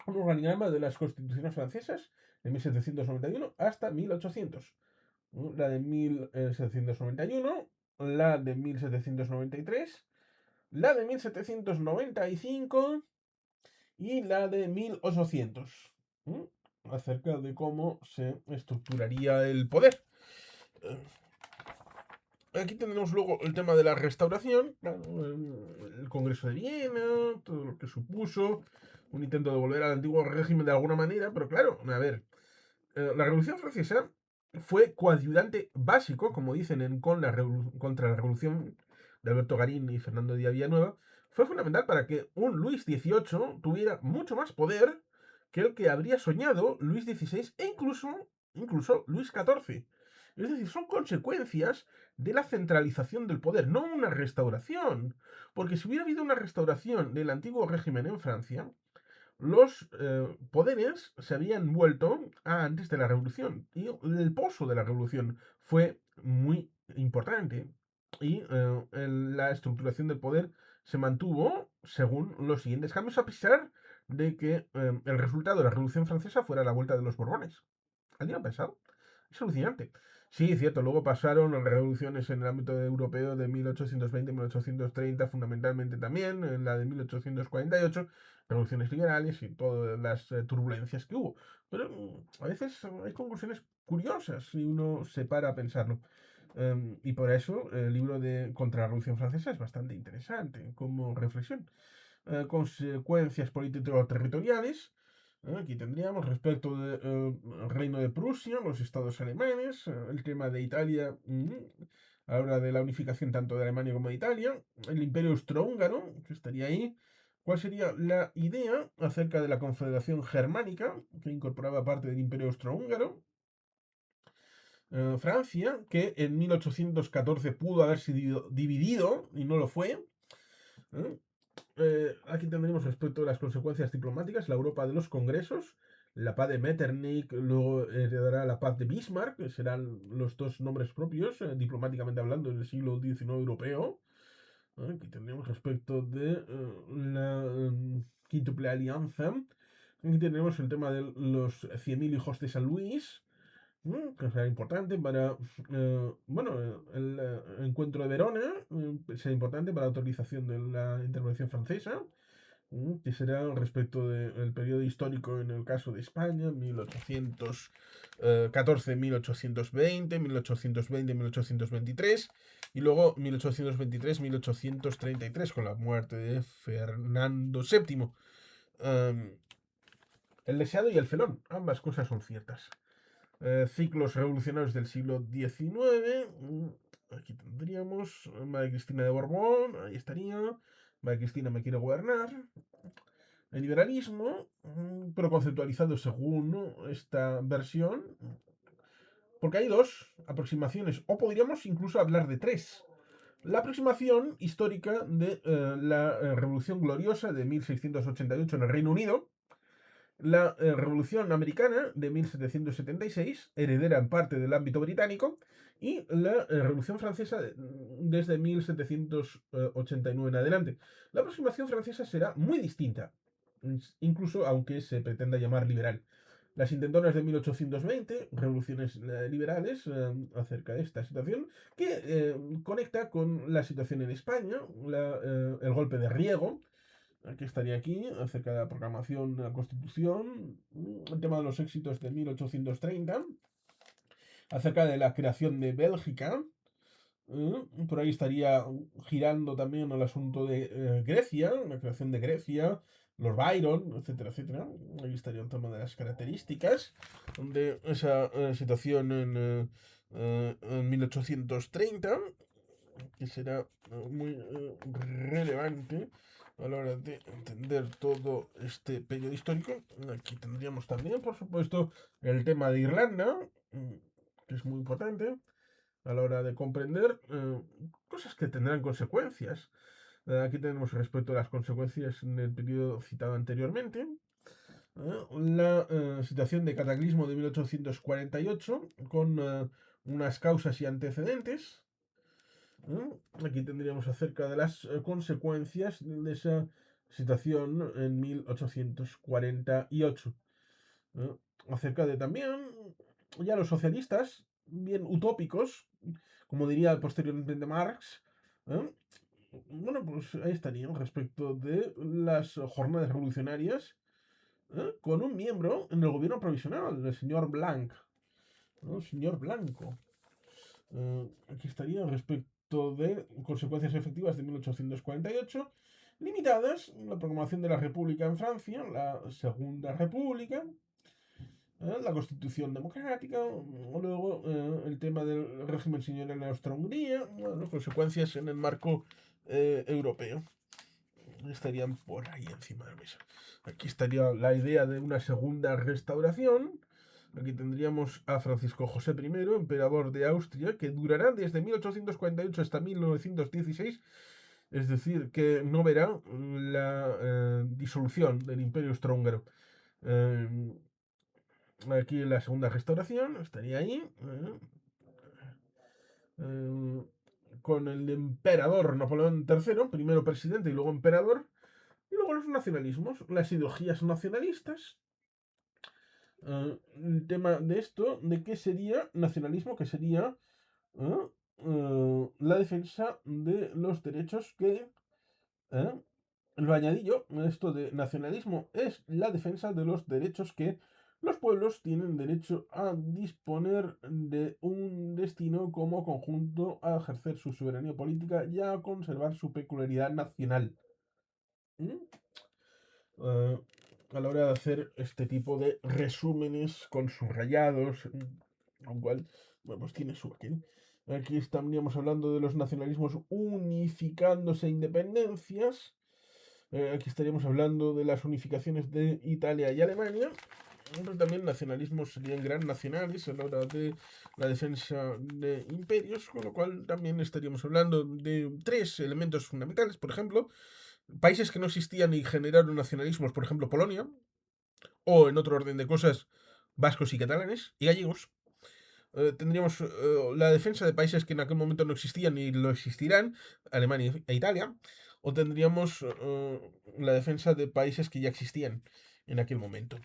un organigrama de las constituciones francesas de 1791 hasta 1800. La de 1791, la de 1793, la de 1795 y la de 1800, ¿m? Acerca de cómo se estructuraría el poder. Aquí tendremos luego el tema de la restauración, el Congreso de Viena, todo lo que supuso, un intento de volver al antiguo régimen de alguna manera, pero claro, a ver, la Revolución Francesa fue coadyuvante básico, como dicen contra la Revolución de Alberto Garín y Fernando Díaz Villanueva, fue fundamental para que un Luis XVIII tuviera mucho más poder que el que habría soñado Luis XVI e incluso Luis XIV. Es decir, son consecuencias de la centralización del poder, no una restauración. Porque si hubiera habido una restauración del antiguo régimen en Francia, los poderes se habían vuelto a antes de la revolución y el pozo de la revolución fue muy importante y la estructuración del poder se mantuvo según los siguientes cambios, a pesar de que el resultado de la Revolución Francesa fuera la vuelta de los Borbones. ¿Alguien ha pensado? Es alucinante. Sí, cierto, luego pasaron las revoluciones en el ámbito europeo de 1820-1830, fundamentalmente también, en la de 1848, revoluciones liberales y todas las turbulencias que hubo. Pero a veces hay conclusiones curiosas si uno se para a pensarlo. Y por eso el libro de Contra la Revolución Francesa es bastante interesante como reflexión. Consecuencias político-territoriales. Aquí tendríamos respecto del reino de Prusia, los estados alemanes, el tema de Italia, a la hora de la unificación tanto de Alemania como de Italia, el imperio austrohúngaro, que estaría ahí. ¿Cuál sería la idea acerca de la confederación germánica, que incorporaba parte del imperio austrohúngaro? Francia, que en 1814 pudo haberse dividido y no lo fue. ¿eh? Aquí tendremos respecto a las consecuencias diplomáticas, la Europa de los congresos, la paz de Metternich, luego heredará la paz de Bismarck, que serán los dos nombres propios, diplomáticamente hablando, en el siglo XIX europeo. Aquí tendremos respecto de la quíntuple alianza. Aquí tenemos el tema de los 100.000 hijos de San Luis, que será importante para, bueno, el encuentro de Verona, será importante para la autorización de la intervención francesa, que será respecto del periodo histórico en el caso de España, 1814, 1820, 1820, 1823, y luego 1823, 1833, con la muerte de Fernando VII. El deseado y el felón, ambas cosas son ciertas. Ciclos revolucionarios del siglo XIX. Aquí tendríamos María Cristina de Borbón, ahí estaría. María Cristina me quiere gobernar. El liberalismo, pero conceptualizado según esta versión, porque hay dos aproximaciones, o podríamos incluso hablar de tres. La aproximación histórica de la Revolución Gloriosa de 1688 en el Reino Unido, la Revolución Americana de 1776, heredera en parte del ámbito británico, y la Revolución Francesa desde 1789 en adelante. La aproximación francesa será muy distinta, incluso aunque se pretenda llamar liberal. Las intentonas de 1820, revoluciones liberales, acerca de esta situación, que conecta con la situación en España, el golpe de Riego, que estaría aquí, acerca de la proclamación de la Constitución, el tema de los éxitos de 1830, acerca de la creación de Bélgica, por ahí estaría girando también el asunto de Grecia, la creación de Grecia, los Byron, etcétera, etcétera. Ahí estaría el tema de las características de esa situación en 1830, que será muy relevante a la hora de entender todo este periodo histórico. Aquí tendríamos también, por supuesto, el tema de Irlanda, que es muy importante a la hora de comprender cosas que tendrán consecuencias. Aquí tenemos respecto a las consecuencias en el periodo citado anteriormente. La situación de cataclismo de 1848 con unas causas y antecedentes. Aquí tendríamos acerca de las consecuencias de esa situación en 1848. ¿eh? Acerca de también ya los socialistas, bien utópicos, como diría posteriormente Marx. ¿eh? Bueno, pues ahí estarían respecto de las jornadas revolucionarias, con un miembro en el gobierno provisional, el señor Blanc, ¿no? El señor Blanco. Aquí estaría respecto de consecuencias efectivas de 1848, limitadas la proclamación de la República en Francia, la Segunda República, la Constitución Democrática, o luego el tema del régimen señorial en Austria-Hungría, bueno, consecuencias en el marco europeo. Estarían por ahí encima de la mesa. Aquí estaría la idea de una segunda restauración. Aquí tendríamos a Francisco José I, emperador de Austria, que durará desde 1848 hasta 1916, es decir, que no verá la disolución del Imperio Austrohúngaro. Eh, Aquí la segunda restauración estaría ahí. con el emperador Napoleón III, primero presidente y luego emperador, y luego los nacionalismos, las ideologías nacionalistas. El tema de esto, de qué sería nacionalismo, que sería ¿eh? La defensa de los derechos que ¿eh? Lo añadillo, esto de nacionalismo es la defensa de los derechos que los pueblos tienen derecho a disponer de un destino como conjunto, a ejercer su soberanía política y a conservar su peculiaridad nacional. ¿Mm? Eh, a la hora de hacer este tipo de resúmenes con subrayados, lo cual, bueno, pues tiene su aquel. Aquí estaríamos hablando de los nacionalismos unificándose independencias. Aquí estaríamos hablando de las unificaciones de Italia y Alemania. Pero también nacionalismos serían gran nacionales a la hora de la defensa de imperios, con lo cual también estaríamos hablando de tres elementos fundamentales. Por ejemplo, países que no existían y generaron nacionalismos, por ejemplo, Polonia, o en otro orden de cosas, vascos y catalanes y gallegos. Tendríamos la defensa de países que en aquel momento no existían y lo existirán, Alemania e Italia, o tendríamos la defensa de países que ya existían en aquel momento.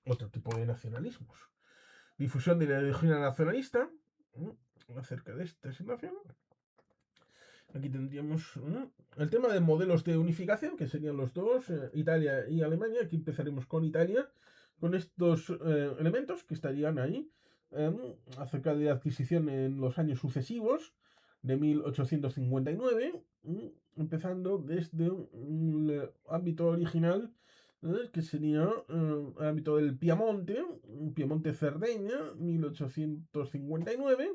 Otro tipo de nacionalismos. Difusión de la ideología nacionalista acerca de esta situación. Aquí tendríamos el tema de modelos de unificación, que serían los dos, Italia y Alemania. Aquí empezaremos con Italia, con estos elementos que estarían ahí, acerca de adquisición en los años sucesivos, de 1859, empezando desde el ámbito original, que sería el ámbito del Piemonte-Cerdeña, 1859.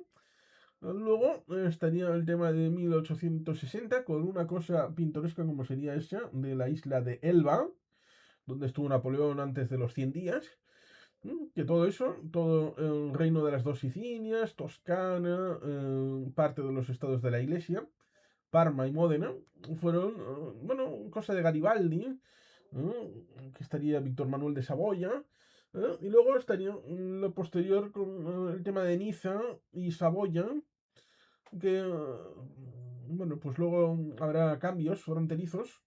Luego estaría el tema de 1860 con una cosa pintoresca como sería esa de la isla de Elba, donde estuvo Napoleón antes de los 100 días. Que todo eso, todo el reino de las dos Sicilias, Toscana, parte de los estados de la Iglesia, Parma y Módena, fueron, bueno, cosa de Garibaldi, que estaría Víctor Manuel de Saboya, y luego estaría lo posterior con el tema de Niza y Saboya, que, bueno, pues luego habrá cambios fronterizos.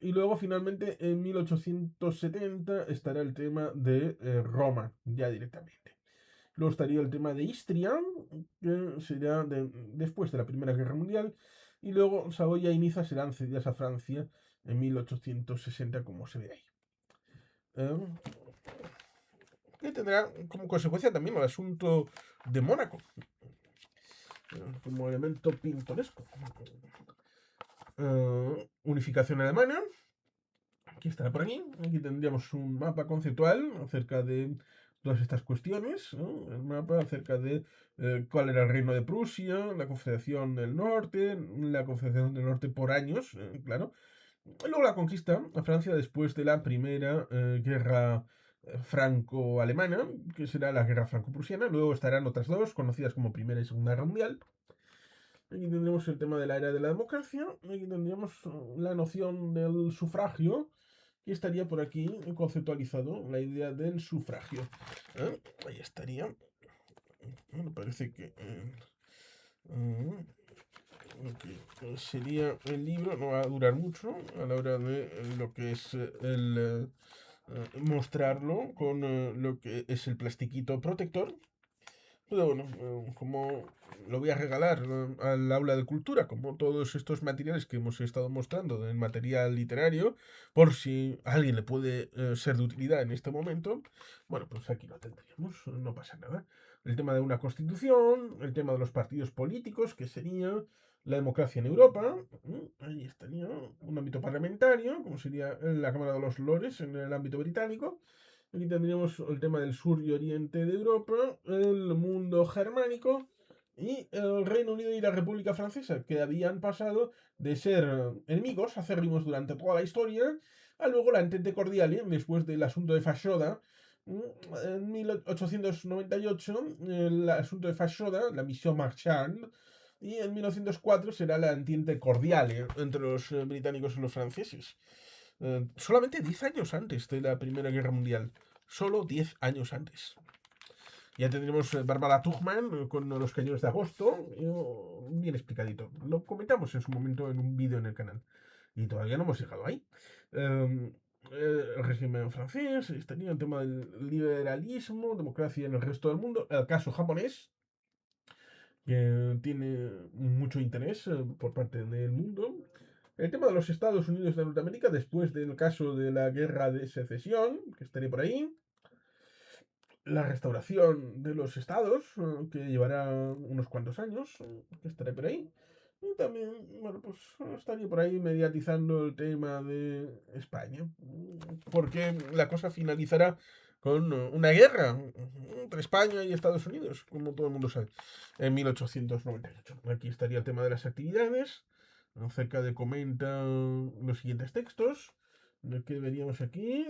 Y luego finalmente en 1870 estará el tema de Roma, ya directamente. Luego estaría el tema de Istria, que será después de la Primera Guerra Mundial. Y luego Saboya y Niza serán cedidas a Francia en 1860, como se ve ahí. Que tendrá como consecuencia también el asunto de Mónaco, como elemento pintoresco. Unificación alemana. Aquí estará por aquí. Aquí tendríamos un mapa conceptual acerca de todas estas cuestiones, ¿no? El mapa acerca de cuál era el reino de Prusia, la Confederación del Norte, la Confederación del Norte por años, claro. Y luego la conquista a Francia después de la primera guerra franco-alemana, que será la guerra franco-prusiana. Luego estarán otras dos, conocidas como Primera y Segunda Guerra Mundial. Aquí tendríamos el tema de la era de la democracia. Aquí tendríamos la noción del sufragio, que estaría por aquí conceptualizado, la idea del sufragio. Ahí estaría. Bueno, parece que... sería el libro, no va a durar mucho a la hora de lo que es el mostrarlo con lo que es el plastiquito protector. Pero bueno, como lo voy a regalar al aula de cultura, como todos estos materiales que hemos estado mostrando en material literario, por si a alguien le puede ser de utilidad en este momento, bueno, pues aquí lo tendríamos, no pasa nada. El tema de una constitución, el tema de los partidos políticos, que sería la democracia en Europa, ahí estaría un ámbito parlamentario, como sería la Cámara de los Lores en el ámbito británico. Aquí tendríamos el tema del sur y oriente de Europa, el mundo germánico y el Reino Unido y la República Francesa, que habían pasado de ser enemigos acérrimos durante toda la historia a luego la entente cordial, después del asunto de Fashoda. En 1898, el asunto de Fashoda, la misión Marchand, y en 1904 será la entente cordial entre los británicos y los franceses. Solamente 10 años antes de la Primera Guerra Mundial. Solo 10 años antes. Ya tendremos Bárbara Tuchman con los cañones de agosto, bien explicadito. Lo comentamos en su momento en un vídeo en el canal. Y todavía no hemos llegado ahí. Eh, el régimen francés, estaría el tema del liberalismo, democracia en el resto del mundo, el caso japonés, que tiene mucho interés por parte del mundo. El tema de los Estados Unidos de Norteamérica después del caso de la guerra de secesión, que estaría por ahí. La restauración de los estados, que llevará unos cuantos años, que estaré por ahí. Y también, bueno, pues estaría por ahí mediatizando el tema de España, porque la cosa finalizará con una guerra entre España y Estados Unidos, como todo el mundo sabe, en 1898. Aquí estaría el tema de las actividades, acerca de comenta los siguientes textos, que veríamos aquí.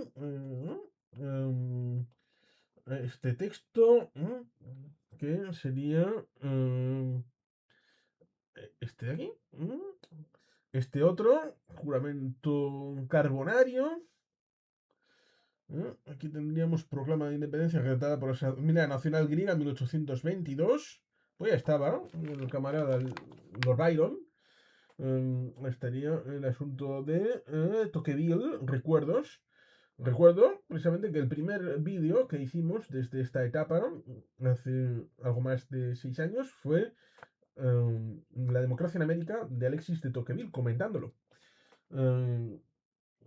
Este texto, que sería este de aquí, este otro, juramento carbonario. Aquí tendríamos proclama de independencia redactada por la Asamblea Nacional Griega en 1822. Pues ya estaba, el camarada Lord Byron. Estaría el asunto de Tocqueville, recuerdos. Recuerdo precisamente que el primer vídeo que hicimos desde esta etapa, hace algo más de 6 años, fue La democracia en América de Alexis de Tocqueville, comentándolo. Um,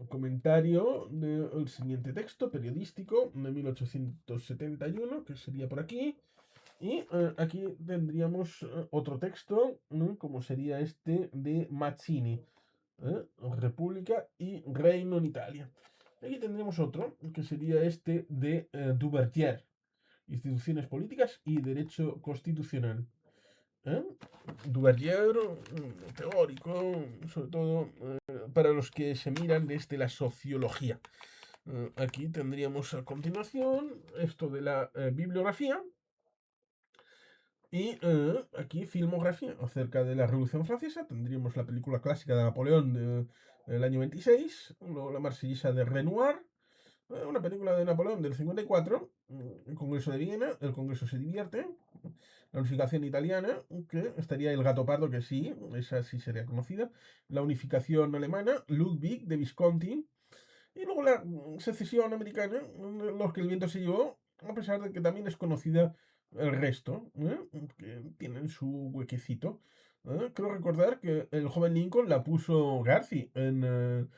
Comentario del siguiente texto periodístico de 1871, que sería por aquí. Y aquí tendríamos otro texto, como sería este de Mazzini, República y Reino en Italia. Aquí tendríamos otro, que sería este de Duverger, Instituciones Políticas y Derecho Constitucional. ¿Eh? Duverger, teórico, sobre todo para los que se miran desde la sociología. Aquí tendríamos a continuación esto de la bibliografía. Y aquí filmografía acerca de la Revolución Francesa. Tendríamos la película clásica de Napoleón del año 26, luego la Marsellesa de Renoir, una película de Napoleón del 54, el Congreso de Viena, el Congreso se divierte, la unificación italiana, que estaría el Gato Pardo, que sí, esa sí sería conocida, la unificación alemana, Ludwig de Visconti, y luego la secesión americana, los que el viento se llevó, a pesar de que también es conocida el resto, que tienen su huequecito. Creo recordar que el joven Lincoln la puso Garci en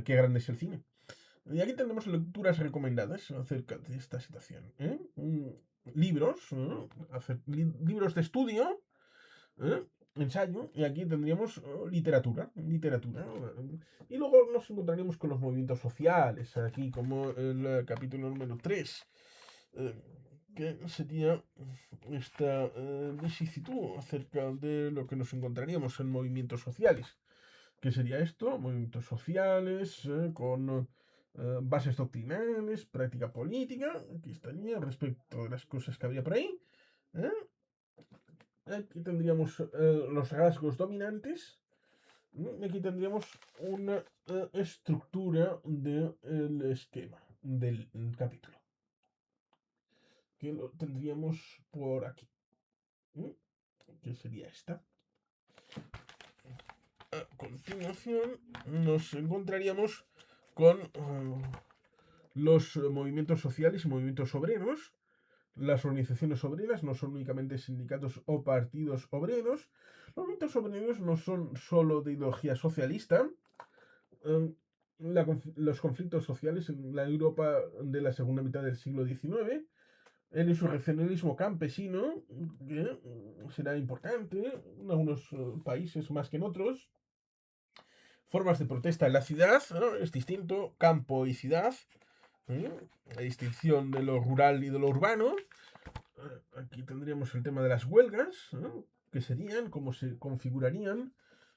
Qué grande es el cine. Y aquí tenemos lecturas recomendadas acerca de esta situación. Libros, libros de estudio, ¿eh? Ensayo, y aquí tendríamos literatura. Y luego nos encontraríamos con los movimientos sociales, aquí como el capítulo número 3, eh, que sería esta vicisitud acerca de lo que nos encontraríamos en movimientos sociales. ¿Qué sería esto? Movimientos sociales con bases doctrinales, práctica política. Aquí estaría respecto de las cosas que había por ahí. ¿eh? Aquí tendríamos los rasgos dominantes. Y aquí tendríamos una estructura del esquema del capítulo. Que lo tendríamos por aquí. Que sería esta. A continuación nos encontraríamos con los movimientos sociales y movimientos obreros. Las organizaciones obreras no son únicamente sindicatos o partidos obreros. Los movimientos obreros no son solo de ideología socialista. Eh, los conflictos sociales en la Europa de la segunda mitad del siglo XIX, el insurreccionalismo campesino, que será importante en algunos países más que en otros. Formas de protesta en la ciudad, ¿no? Es distinto, campo y ciudad. La distinción de lo rural y de lo urbano. Aquí tendríamos el tema de las huelgas, ¿no? Que serían, cómo se configurarían,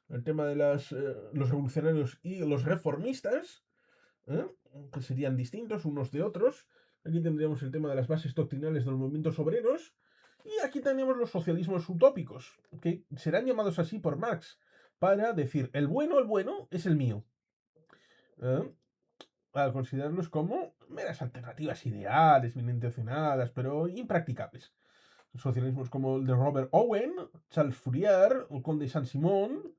el tema de los revolucionarios y los reformistas, ¿eh? Que serían distintos unos de otros. Aquí tendríamos el tema de las bases doctrinales de los movimientos obreros. Y aquí tenemos los socialismos utópicos, que serán llamados así por Marx, para decir, el bueno es el mío. ¿Eh? al considerarlos como meras alternativas ideales, bien intencionadas, pero impracticables. Socialismos como el de Robert Owen, Charles Fourier, el conde Saint-Simon,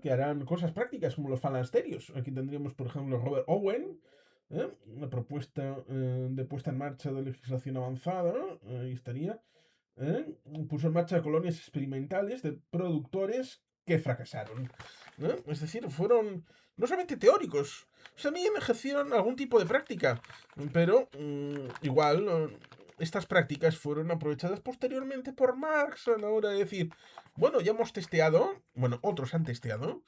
que harán cosas prácticas como los falansterios. Aquí tendríamos, por ejemplo, Robert Owen, una propuesta de puesta en marcha de legislación avanzada, ahí estaría, puso en marcha colonias experimentales de productores que fracasaron. Es decir, fueron no solamente teóricos, también ejercieron algún tipo de práctica, pero igual estas prácticas fueron aprovechadas posteriormente por Marx a la hora de decir, bueno, ya hemos testeado, bueno, otros han testeado,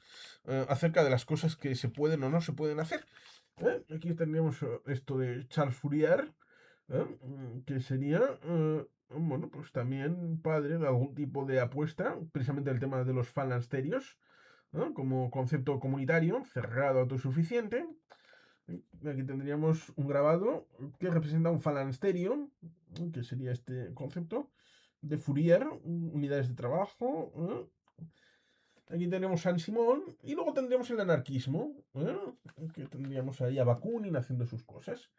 acerca de las cosas que se pueden o no se pueden hacer. Aquí tendríamos esto de Charles Fourier, que sería, bueno, pues también padre de algún tipo de apuesta, precisamente el tema de los falansterios, ¿no? Como concepto comunitario, cerrado, autosuficiente. Aquí tendríamos un grabado que representa un falansterio, que sería este concepto, de Fourier, unidades de trabajo. Aquí tenemos San Simón y luego tendríamos el anarquismo, que tendríamos ahí a Bakunin haciendo sus cosas.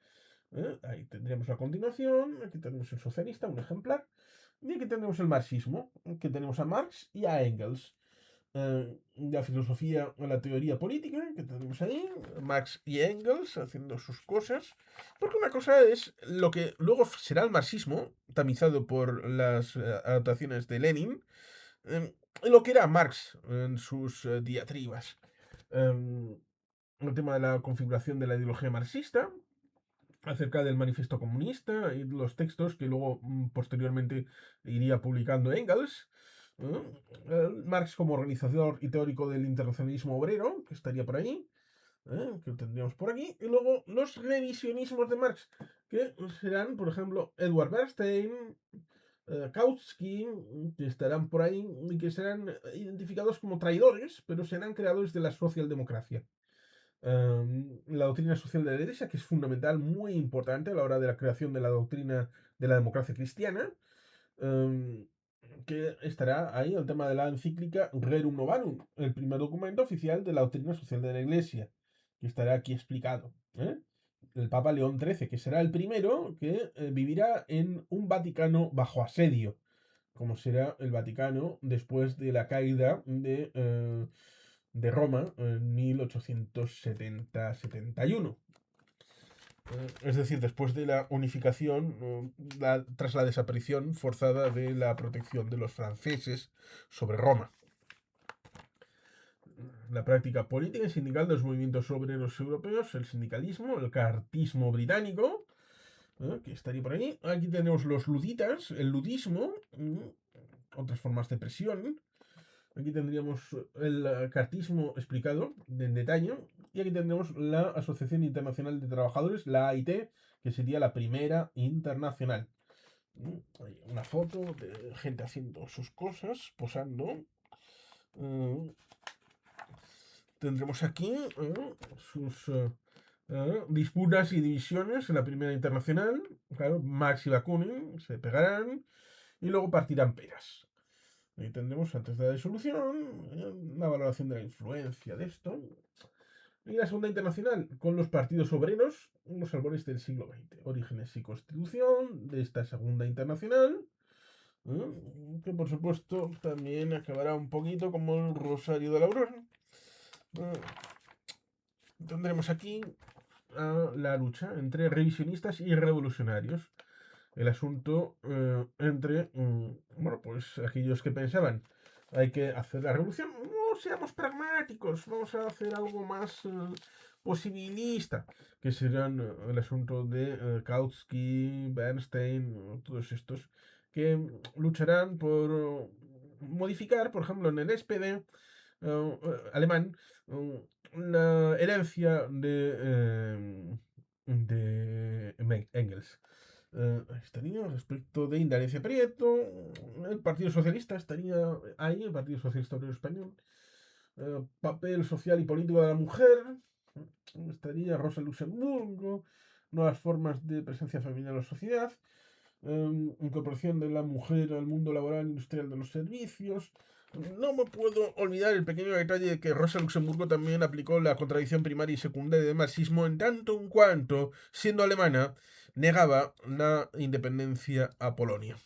Ahí tendríamos la continuación, aquí tenemos el socialista, un ejemplar, y aquí tenemos el marxismo, que tenemos a Marx y a Engels. La filosofía o la teoría política, que tenemos ahí, Marx y Engels haciendo sus cosas, porque una cosa es lo que luego será el marxismo, tamizado por las adaptaciones de Lenin, lo que era Marx en sus diatribas. El tema de la configuración de la ideología marxista, acerca del manifiesto comunista y los textos que luego posteriormente iría publicando Engels. Marx como organizador y teórico del internacionalismo obrero, que estaría por ahí, que lo tendríamos por aquí. Y luego los revisionismos de Marx, que serán, por ejemplo, Edward Bernstein, Kautsky, que estarán por ahí y que serán identificados como traidores, pero serán creadores de la socialdemocracia. La doctrina social de la Iglesia, que es fundamental, muy importante a la hora de la creación de la doctrina de la democracia cristiana, que estará ahí el tema de la encíclica Rerum Novarum, el primer documento oficial de la doctrina social de la Iglesia, que estará aquí explicado. El Papa León XIII, que será el primero que vivirá en un Vaticano bajo asedio, como será el Vaticano después de la caída de Roma en 1870-71. Es decir, después de la unificación, tras la desaparición forzada de la protección de los franceses sobre Roma. La práctica política y sindical de los movimientos obreros europeos, el sindicalismo, el cartismo británico, que estaría por ahí. Aquí tenemos los luditas, el ludismo, otras formas de presión. Aquí tendríamos el cartismo explicado en detalle. Y aquí tendremos la Asociación Internacional de Trabajadores, la AIT, que sería la primera internacional. Hay una foto de gente haciendo sus cosas, posando. Tendremos aquí sus disputas y divisiones en la primera internacional. Claro, Marx y Bakunin se pegarán y luego partirán peras. Ahí tendremos antes de la disolución, una valoración de la influencia de esto. Y la segunda internacional, con los partidos obreros, los albores del siglo XX. Orígenes y constitución de esta segunda internacional, que por supuesto también acabará un poquito como el Rosario de la Aurora. Tendremos aquí la lucha entre revisionistas y revolucionarios. El asunto entre, bueno, pues aquellos que pensaban hay que hacer la revolución, no seamos pragmáticos, vamos a hacer algo más posibilista, que serán el asunto de Kautsky, Bernstein, todos estos, que lucharán por modificar, por ejemplo, en el SPD alemán, la herencia de Engels. Estaría respecto de Indalecia Prieto, el Partido Socialista estaría ahí, el Partido Socialista Obrero Español, papel social y político de la mujer, estaría Rosa Luxemburgo, nuevas formas de presencia femenina en la sociedad, incorporación de la mujer al mundo laboral e industrial de los servicios, No me puedo olvidar el pequeño detalle de que Rosa Luxemburgo también aplicó la contradicción primaria y secundaria del marxismo en tanto en cuanto, siendo alemana, negaba la independencia a Polonia.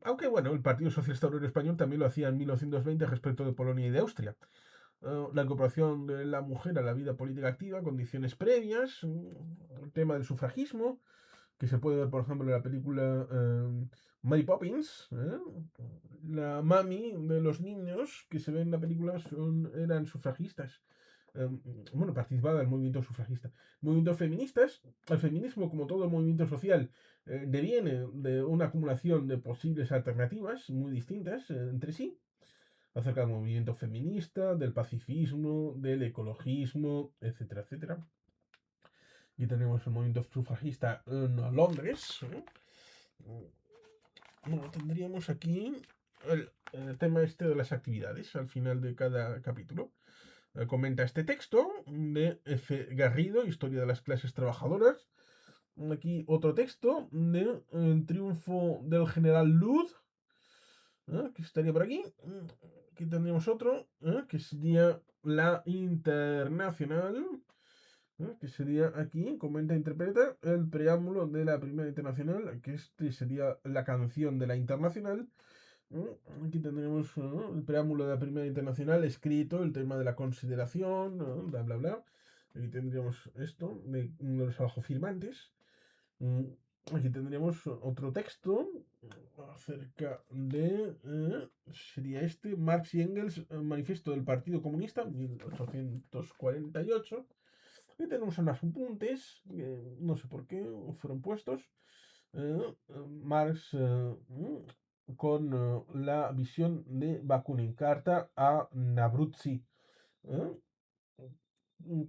Aunque bueno, el Partido Socialista Obrero Español también lo hacía en 1920 respecto de Polonia y de Austria. La incorporación de la mujer a la vida política activa, condiciones previas, el tema del sufragismo, que se puede ver, por ejemplo, en la película Mary Poppins. La mami de los niños que se ven en la película eran sufragistas. Eh, bueno, participaba del movimiento sufragista. Movimientos feministas, el feminismo, como todo movimiento social, deviene de una acumulación de posibles alternativas muy distintas entre sí, acerca del movimiento feminista, del pacifismo, del ecologismo, etcétera, etcétera. Y tenemos el movimiento sufragista en Londres. Bueno, tendríamos aquí el tema este de las actividades al final de cada capítulo. Comenta este texto de F. Garrido, Historia de las clases trabajadoras. Aquí otro texto de El triunfo del general Lud, que estaría por aquí. Aquí tendríamos otro, que sería la Internacional, que sería aquí, comenta e interpreta el preámbulo de la Primera Internacional, que este sería la canción de la Internacional. Aquí tendremos el preámbulo de la Primera Internacional escrito, el tema de la consideración, bla, bla, bla. Aquí tendríamos esto de uno de los abajo firmantes. Mm, Aquí tendríamos otro texto acerca de, sería este, Marx y Engels, Manifiesto del Partido Comunista, 1848. Aquí tenemos unos apuntes, no sé por qué fueron puestos. Marx con la visión de Bakunin, carta a Abruzzi, ¿eh?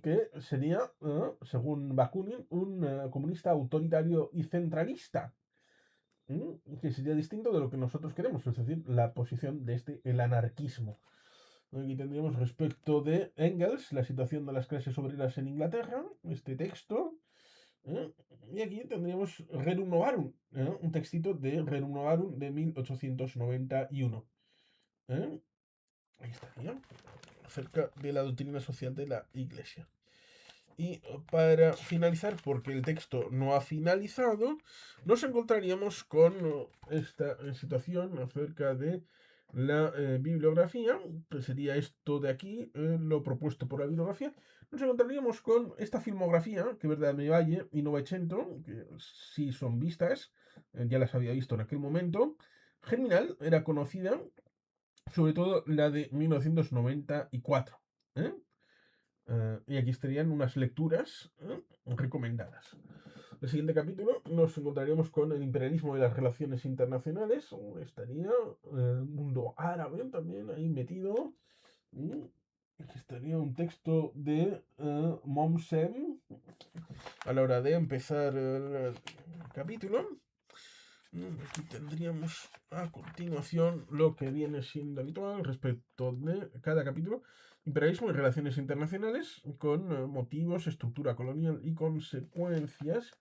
Que sería, según Bakunin, un comunista autoritario y centralista, que sería distinto de lo que nosotros queremos, es decir, la posición de el anarquismo. Aquí tendríamos respecto de Engels, la situación de las clases obreras en Inglaterra, este texto. ¿Eh? Y aquí tendríamos Rerum Novarum, un textito de Rerum Novarum de 1891. ¿Eh? Ahí estaría, acerca de la doctrina social de la Iglesia. Y para finalizar, porque el texto no ha finalizado, nos encontraríamos con esta situación acerca de la bibliografía, que sería esto de aquí, lo propuesto por la bibliografía. Nos encontraríamos con esta filmografía, que es de Valle y Novecento, que sí son vistas, ya las había visto en aquel momento. Germinal era conocida, sobre todo la de 1994. ¿Eh? Y aquí estarían unas lecturas recomendadas. El siguiente capítulo nos encontraríamos con el imperialismo de las relaciones internacionales. Estaría el mundo árabe también ahí metido. Aquí estaría un texto de Mommsen a la hora de empezar el capítulo. Aquí tendríamos a continuación lo que viene siendo habitual respecto de cada capítulo. Imperialismo y relaciones internacionales con motivos, estructura colonial y consecuencias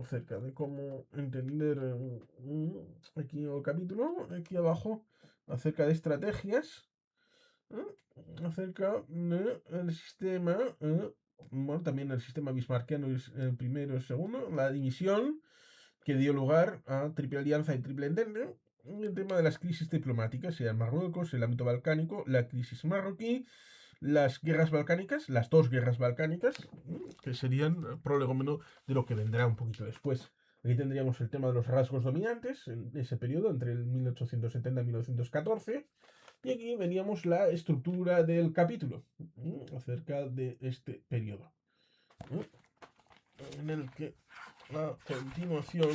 acerca de cómo entender aquí el capítulo, aquí abajo, acerca de estrategias, acerca del sistema, bueno, también el sistema bismarckiano, el primero y el segundo, la división que dio lugar a Triple Alianza y Triple Entente, el tema de las crisis diplomáticas, sea en Marruecos, el ámbito balcánico, la crisis marroquí, las guerras balcánicas, las dos guerras balcánicas, que serían prolegómeno de lo que vendrá un poquito después. Aquí tendríamos el tema de los rasgos dominantes en ese periodo, entre el 1870 y 1914. Y aquí veníamos la estructura del capítulo acerca de este periodo, en el que a continuación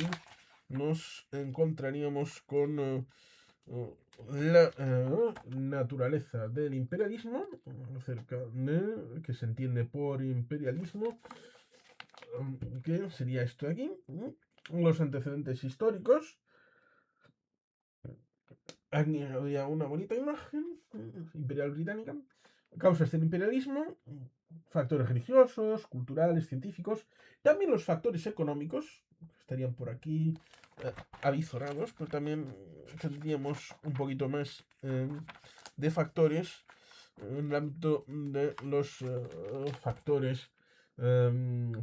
nos encontraríamos con la naturaleza del imperialismo, acerca de que se entiende por imperialismo, que sería esto de aquí, los antecedentes históricos. Aquí había una bonita imagen imperial británica, causas del imperialismo, factores religiosos, culturales, científicos, también los factores económicos, estarían por aquí avizorados, pero también tendríamos un poquito más de factores en el ámbito de los factores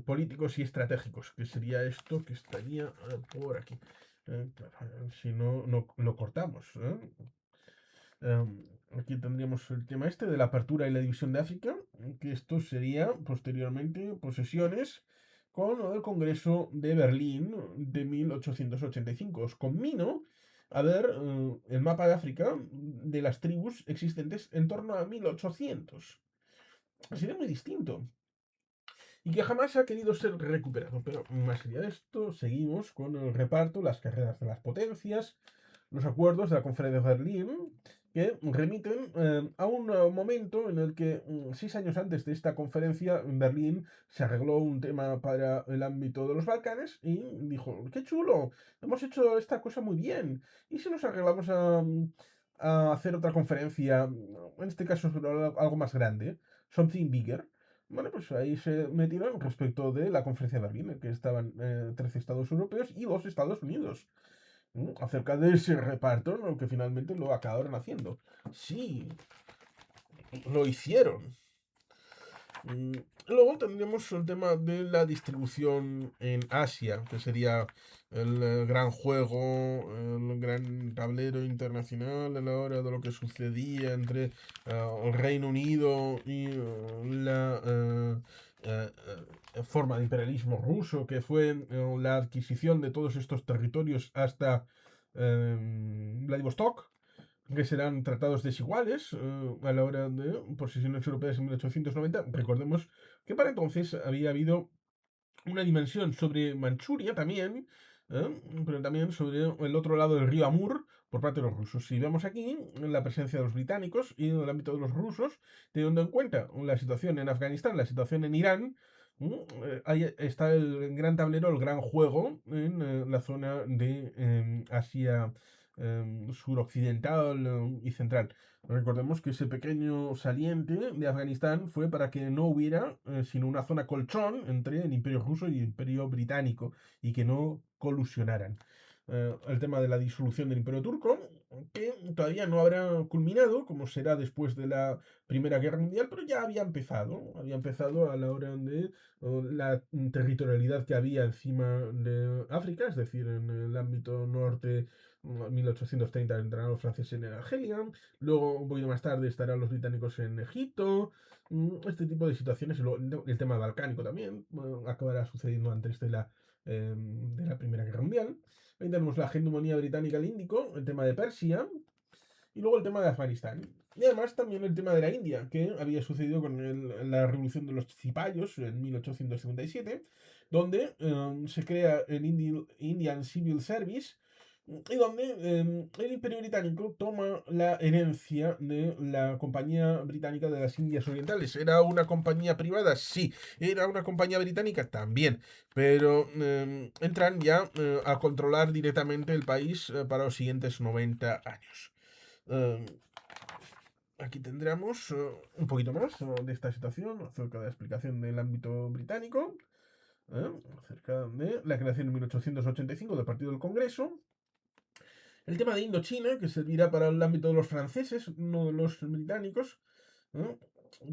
políticos y estratégicos, que sería esto que estaría por aquí. Claro, si no, no lo cortamos. Aquí tendríamos el tema este de la apertura y la división de África, que esto sería posteriormente posesiones con el Congreso de Berlín de 1885. Os conmino a ver el mapa de África de las tribus existentes en torno a 1800. Sería muy distinto y que jamás ha querido ser recuperado. Pero más allá de esto, seguimos con el reparto, las carreras de las potencias, los acuerdos de la Conferencia de Berlín, que remiten a un momento en el que 6 años antes de esta conferencia en Berlín se arregló un tema para el ámbito de los Balcanes y dijo, qué chulo, hemos hecho esta cosa muy bien, ¿y si nos arreglamos a hacer otra conferencia, en este caso sobre algo más grande, something bigger? Bueno, pues ahí se metieron respecto de la conferencia de Berlín, en que estaban 13 estados europeos y 2 Estados Unidos, acerca de ese reparto, ¿no? Que finalmente lo acabaron haciendo. Sí, lo hicieron. Mm, Luego tendríamos el tema de la distribución en Asia, que sería el gran juego, el gran tablero internacional a la hora de lo que sucedía entre el Reino Unido y forma de imperialismo ruso, que fue la adquisición de todos estos territorios hasta Vladivostok, que serán tratados desiguales a la hora de posesiones europeas en 1890. Recordemos que para entonces había habido una dimensión sobre Manchuria también, pero también sobre el otro lado del río Amur por parte de los rusos. Si vemos aquí la presencia de los británicos y en el ámbito de los rusos, teniendo en cuenta la situación en Afganistán, la situación en Irán, ahí está el gran tablero, el gran juego en la zona de Asia suroccidental y central. Recordemos que ese pequeño saliente de Afganistán fue para que no hubiera sino una zona colchón entre el Imperio ruso y el Imperio británico y que no colusionaran. El tema de la disolución del Imperio turco, que todavía no habrá culminado, como será después de la Primera Guerra Mundial, pero ya había empezado a la hora de la territorialidad que había encima de África, es decir, en el ámbito norte, 1830 entrarán los franceses en Argelia, luego un poquito más tarde estarán los británicos en Egipto, este tipo de situaciones, el tema balcánico también acabará sucediendo antes de la Primera Guerra Mundial. Ahí tenemos la hegemonía británica al Índico, el tema de Persia y luego el tema de Afganistán. Y además también el tema de la India, que había sucedido con la revolución de los cipayos en 1857, donde se crea el Indian Civil Service y donde el Imperio Británico toma la herencia de la Compañía Británica de las Indias Orientales. ¿Era una compañía privada? Sí. ¿Era una compañía británica? También. Pero entran ya a controlar directamente el país para los siguientes 90 años. Eh, Aquí tendremos un poquito más de esta situación, acerca de la explicación del ámbito británico, acerca de la creación en 1885 del Partido del Congreso, el tema de Indochina, que servirá para el ámbito de los franceses, no de los británicos, ¿eh?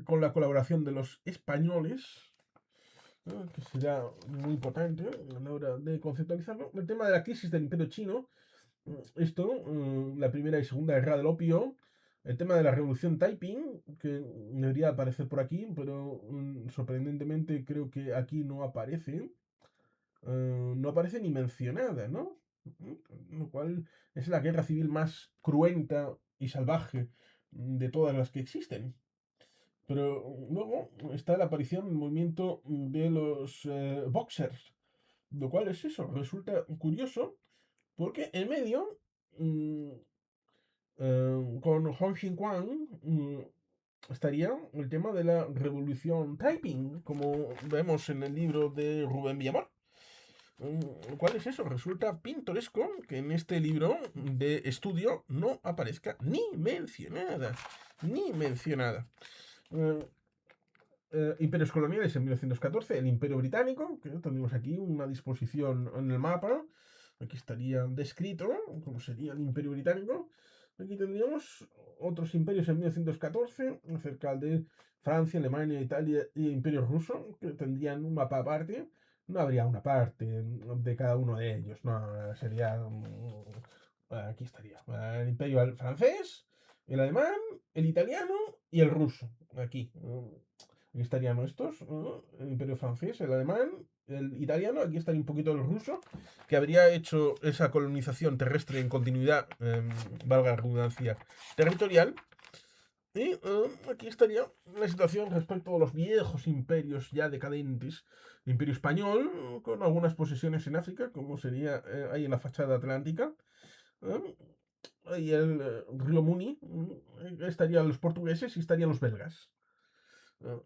Con la colaboración de los españoles, que será muy importante a la hora de conceptualizarlo. El tema de la crisis del Imperio Chino, esto, la primera y segunda guerra del opio, el tema de la revolución Taiping, que debería aparecer por aquí, pero sorprendentemente creo que aquí no aparece. No aparece ni mencionada, ¿no? Lo cual es la guerra civil más cruenta y salvaje de todas las que existen. Pero luego está la aparición del movimiento de los boxers, lo cual es eso, resulta curioso, porque en medio, con Hong Xinquan, estaría el tema de la revolución Taiping, como vemos en el libro de Rubén Villamor. ¿Cuál es eso? Resulta pintoresco que en este libro de estudio no aparezca ni mencionada. Ni mencionada. imperios coloniales en 1914, el Imperio Británico, que tendríamos aquí una disposición en el mapa. Aquí estaría descrito cómo sería el Imperio Británico. Aquí tendríamos otros imperios en 1914, cerca de Francia, Alemania, Italia y Imperio Ruso, que tendrían un mapa aparte. No habría una parte de cada uno de ellos, no, sería... aquí estaría el Imperio francés, el alemán, el italiano y el ruso. Aquí estarían estos, el Imperio francés, el alemán, el italiano, aquí estaría un poquito el ruso, que habría hecho esa colonización terrestre en continuidad, valga la redundancia, territorial. Y aquí estaría la situación respecto a los viejos imperios ya decadentes. El Imperio español, con algunas posesiones en África, como sería ahí en la fachada atlántica. Eh, Ahí el río Muni, estarían los portugueses y estarían los belgas.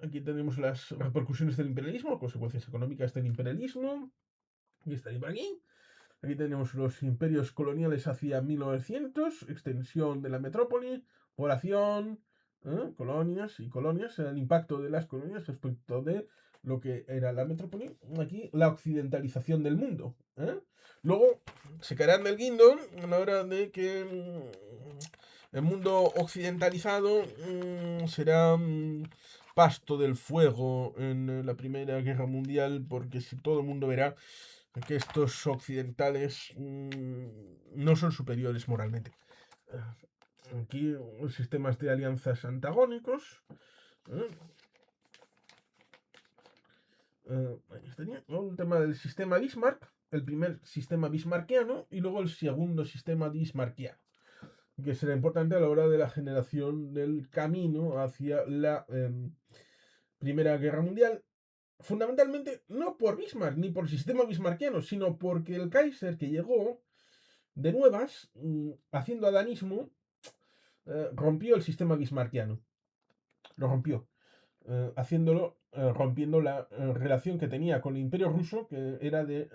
Aquí tenemos las repercusiones del imperialismo, consecuencias económicas del imperialismo. Y estaría por aquí. Aquí tenemos los imperios coloniales hacia 1900, extensión de la metrópoli, población, colonias y colonias, el impacto de las colonias respecto de lo que era la metrópoli. Aquí la occidentalización del mundo. Luego se caerán del guindo a la hora de que el mundo occidentalizado será pasto del fuego en la Primera Guerra Mundial, porque si todo el mundo verá que estos occidentales no son superiores moralmente. Aquí sistemas de alianzas antagónicos. ¿eh? Ahí estaría. El tema del sistema Bismarck, el primer sistema bismarckiano y luego el segundo sistema bismarckiano, que será importante a la hora de la generación del camino hacia la Primera Guerra Mundial. Fundamentalmente no por Bismarck ni por el sistema bismarckiano, sino porque el Kaiser que llegó de nuevas, haciendo adanismo, rompió el sistema bismarckiano. Lo rompió. Rompiendo la relación que tenía con el Imperio Ruso, que era de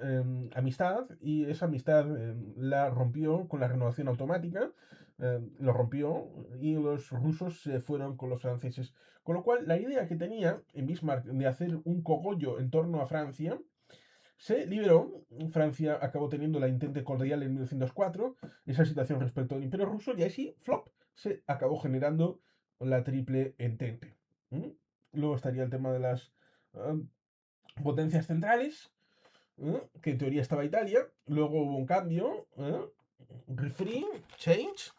amistad, y esa amistad la rompió con la renovación automática, lo rompió, y los rusos se fueron con los franceses. Con lo cual, la idea que tenía en Bismarck de hacer un cogollo en torno a Francia, se liberó. Francia acabó teniendo la Entente Cordial en 1904, esa situación respecto al Imperio Ruso, y así, flop, se acabó generando la Triple Entente. ¿Mm? Luego estaría el tema de las potencias centrales, que en teoría estaba Italia. Luego hubo un cambio, refree, change,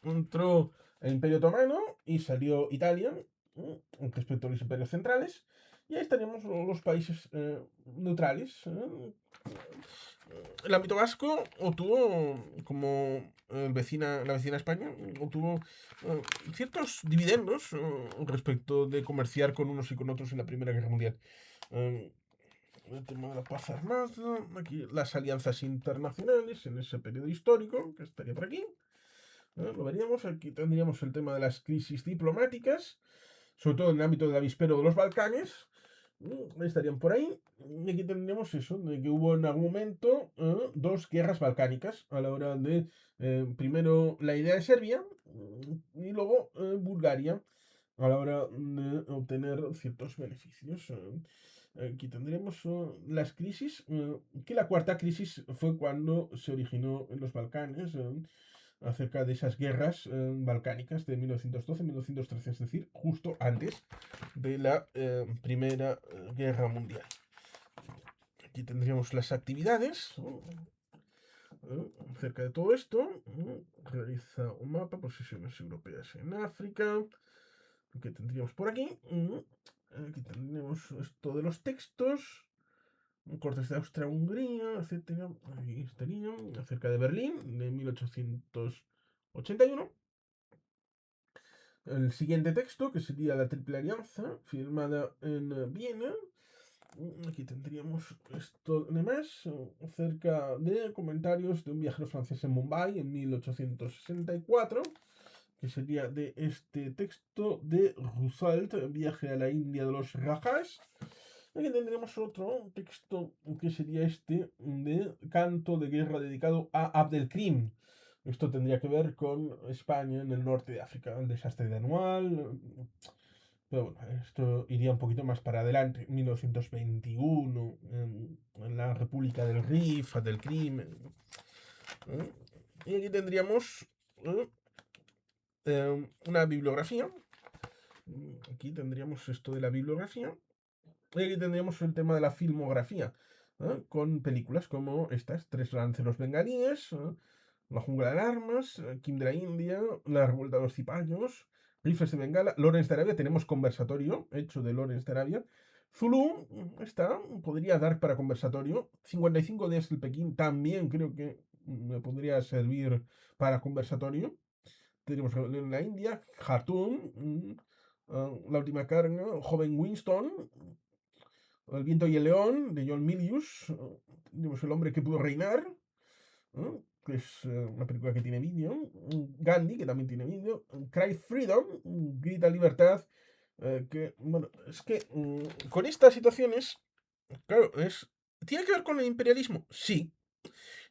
entró el Imperio Otomano y salió Italia, respecto a los imperios centrales. Y ahí estaríamos los países neutrales. El ámbito vasco obtuvo, como la vecina España, obtuvo ciertos dividendos respecto de comerciar con unos y con otros en la Primera Guerra Mundial. El tema de la paz armada, aquí las alianzas internacionales en ese periodo histórico, que estaría por aquí. Lo veríamos, aquí tendríamos el tema de las crisis diplomáticas, sobre todo en el ámbito del avispero de los Balcanes. Estarían por ahí. Y aquí tendríamos eso, de que hubo en algún momento dos guerras balcánicas a la hora de, primero, la idea de Serbia y luego Bulgaria a la hora de obtener ciertos beneficios. Aquí tendremos las crisis, que la cuarta crisis fue cuando se originó en los Balcanes, acerca de esas guerras balcánicas de 1912-1913, es decir, justo antes de la Primera Guerra Mundial. Aquí tendríamos las actividades acerca de todo esto. Realiza un mapa, posesiones europeas en África. ¿Qué tendríamos por aquí? Aquí tendríamos esto de los textos. Cortes de Austria-Hungría, etcétera. Aquí estaría. Acerca de Berlín, de 1881. El siguiente texto, que sería la Triple Alianza, firmada en Viena. Aquí tendríamos esto de más, acerca de comentarios de un viajero francés en Mumbai en 1864, que sería de este texto de Rousseau, Viaje a la India de los Rajas. Aquí tendremos otro texto que sería este de canto de guerra dedicado a Abdelkrim. Esto tendría que ver con España en el norte de África, el desastre de Anual, Pero bueno, esto iría un poquito más para adelante, 1921, en la República del Rif, del crimen. ¿Eh? Y aquí tendríamos ¿eh? Una bibliografía. Aquí tendríamos esto de la bibliografía. Y aquí tendríamos el tema de la filmografía, con películas como estas, Tres lanceros bengalíes, La jungla de armas, Kim de la India, La revuelta de los cipayos, Rifles de Bengala, Lawrence de Arabia, tenemos conversatorio hecho de Lawrence de Arabia. Zulu, está, podría dar para conversatorio. 55 días del Pekín también creo que me podría servir para conversatorio. Tenemos en la India, Khartoum, La última carga, Joven Winston, El viento y el león, de John Milius. Tenemos El hombre que pudo reinar, que es una película que tiene vídeo. Gandhi, que también tiene vídeo. Cry Freedom, Grita Libertad. Que, bueno, es que con estas situaciones, claro, ¿tiene que ver con el imperialismo? Sí.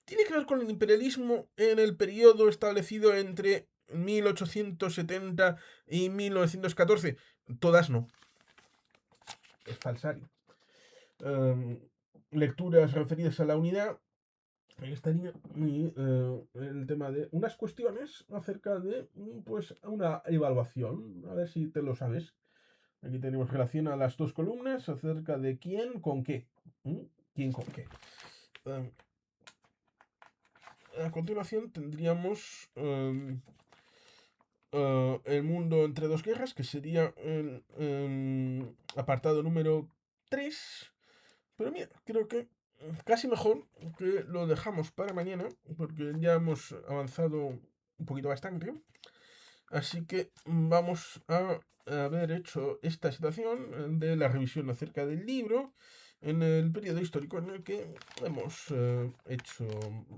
¿Tiene que ver con el imperialismo en el periodo establecido entre 1870 y 1914? Todas no. Es falsario. Lecturas referidas a la unidad. Ahí estaría el tema de unas cuestiones acerca de pues una evaluación. A ver si te lo sabes. Aquí tenemos relación a las dos columnas acerca de quién con qué. ¿Quién con qué? Eh, a continuación tendríamos El mundo entre dos guerras, que sería el apartado número 3. Pero mira, creo que casi mejor que lo dejamos para mañana, porque ya hemos avanzado un poquito bastante. Así que vamos a haber hecho esta situación de la revisión acerca del libro en el periodo histórico en el que hemos hecho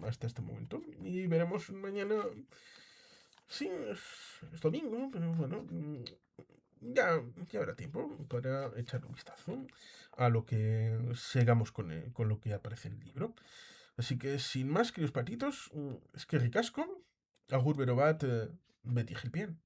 hasta este momento. Y veremos mañana. Sí, es domingo, pero bueno, ya habrá tiempo para echar un vistazo a lo que sigamos con lo que aparece en el libro. Así que sin más, queridos patitos, es que ricasco, agur berobat, beti gilpien.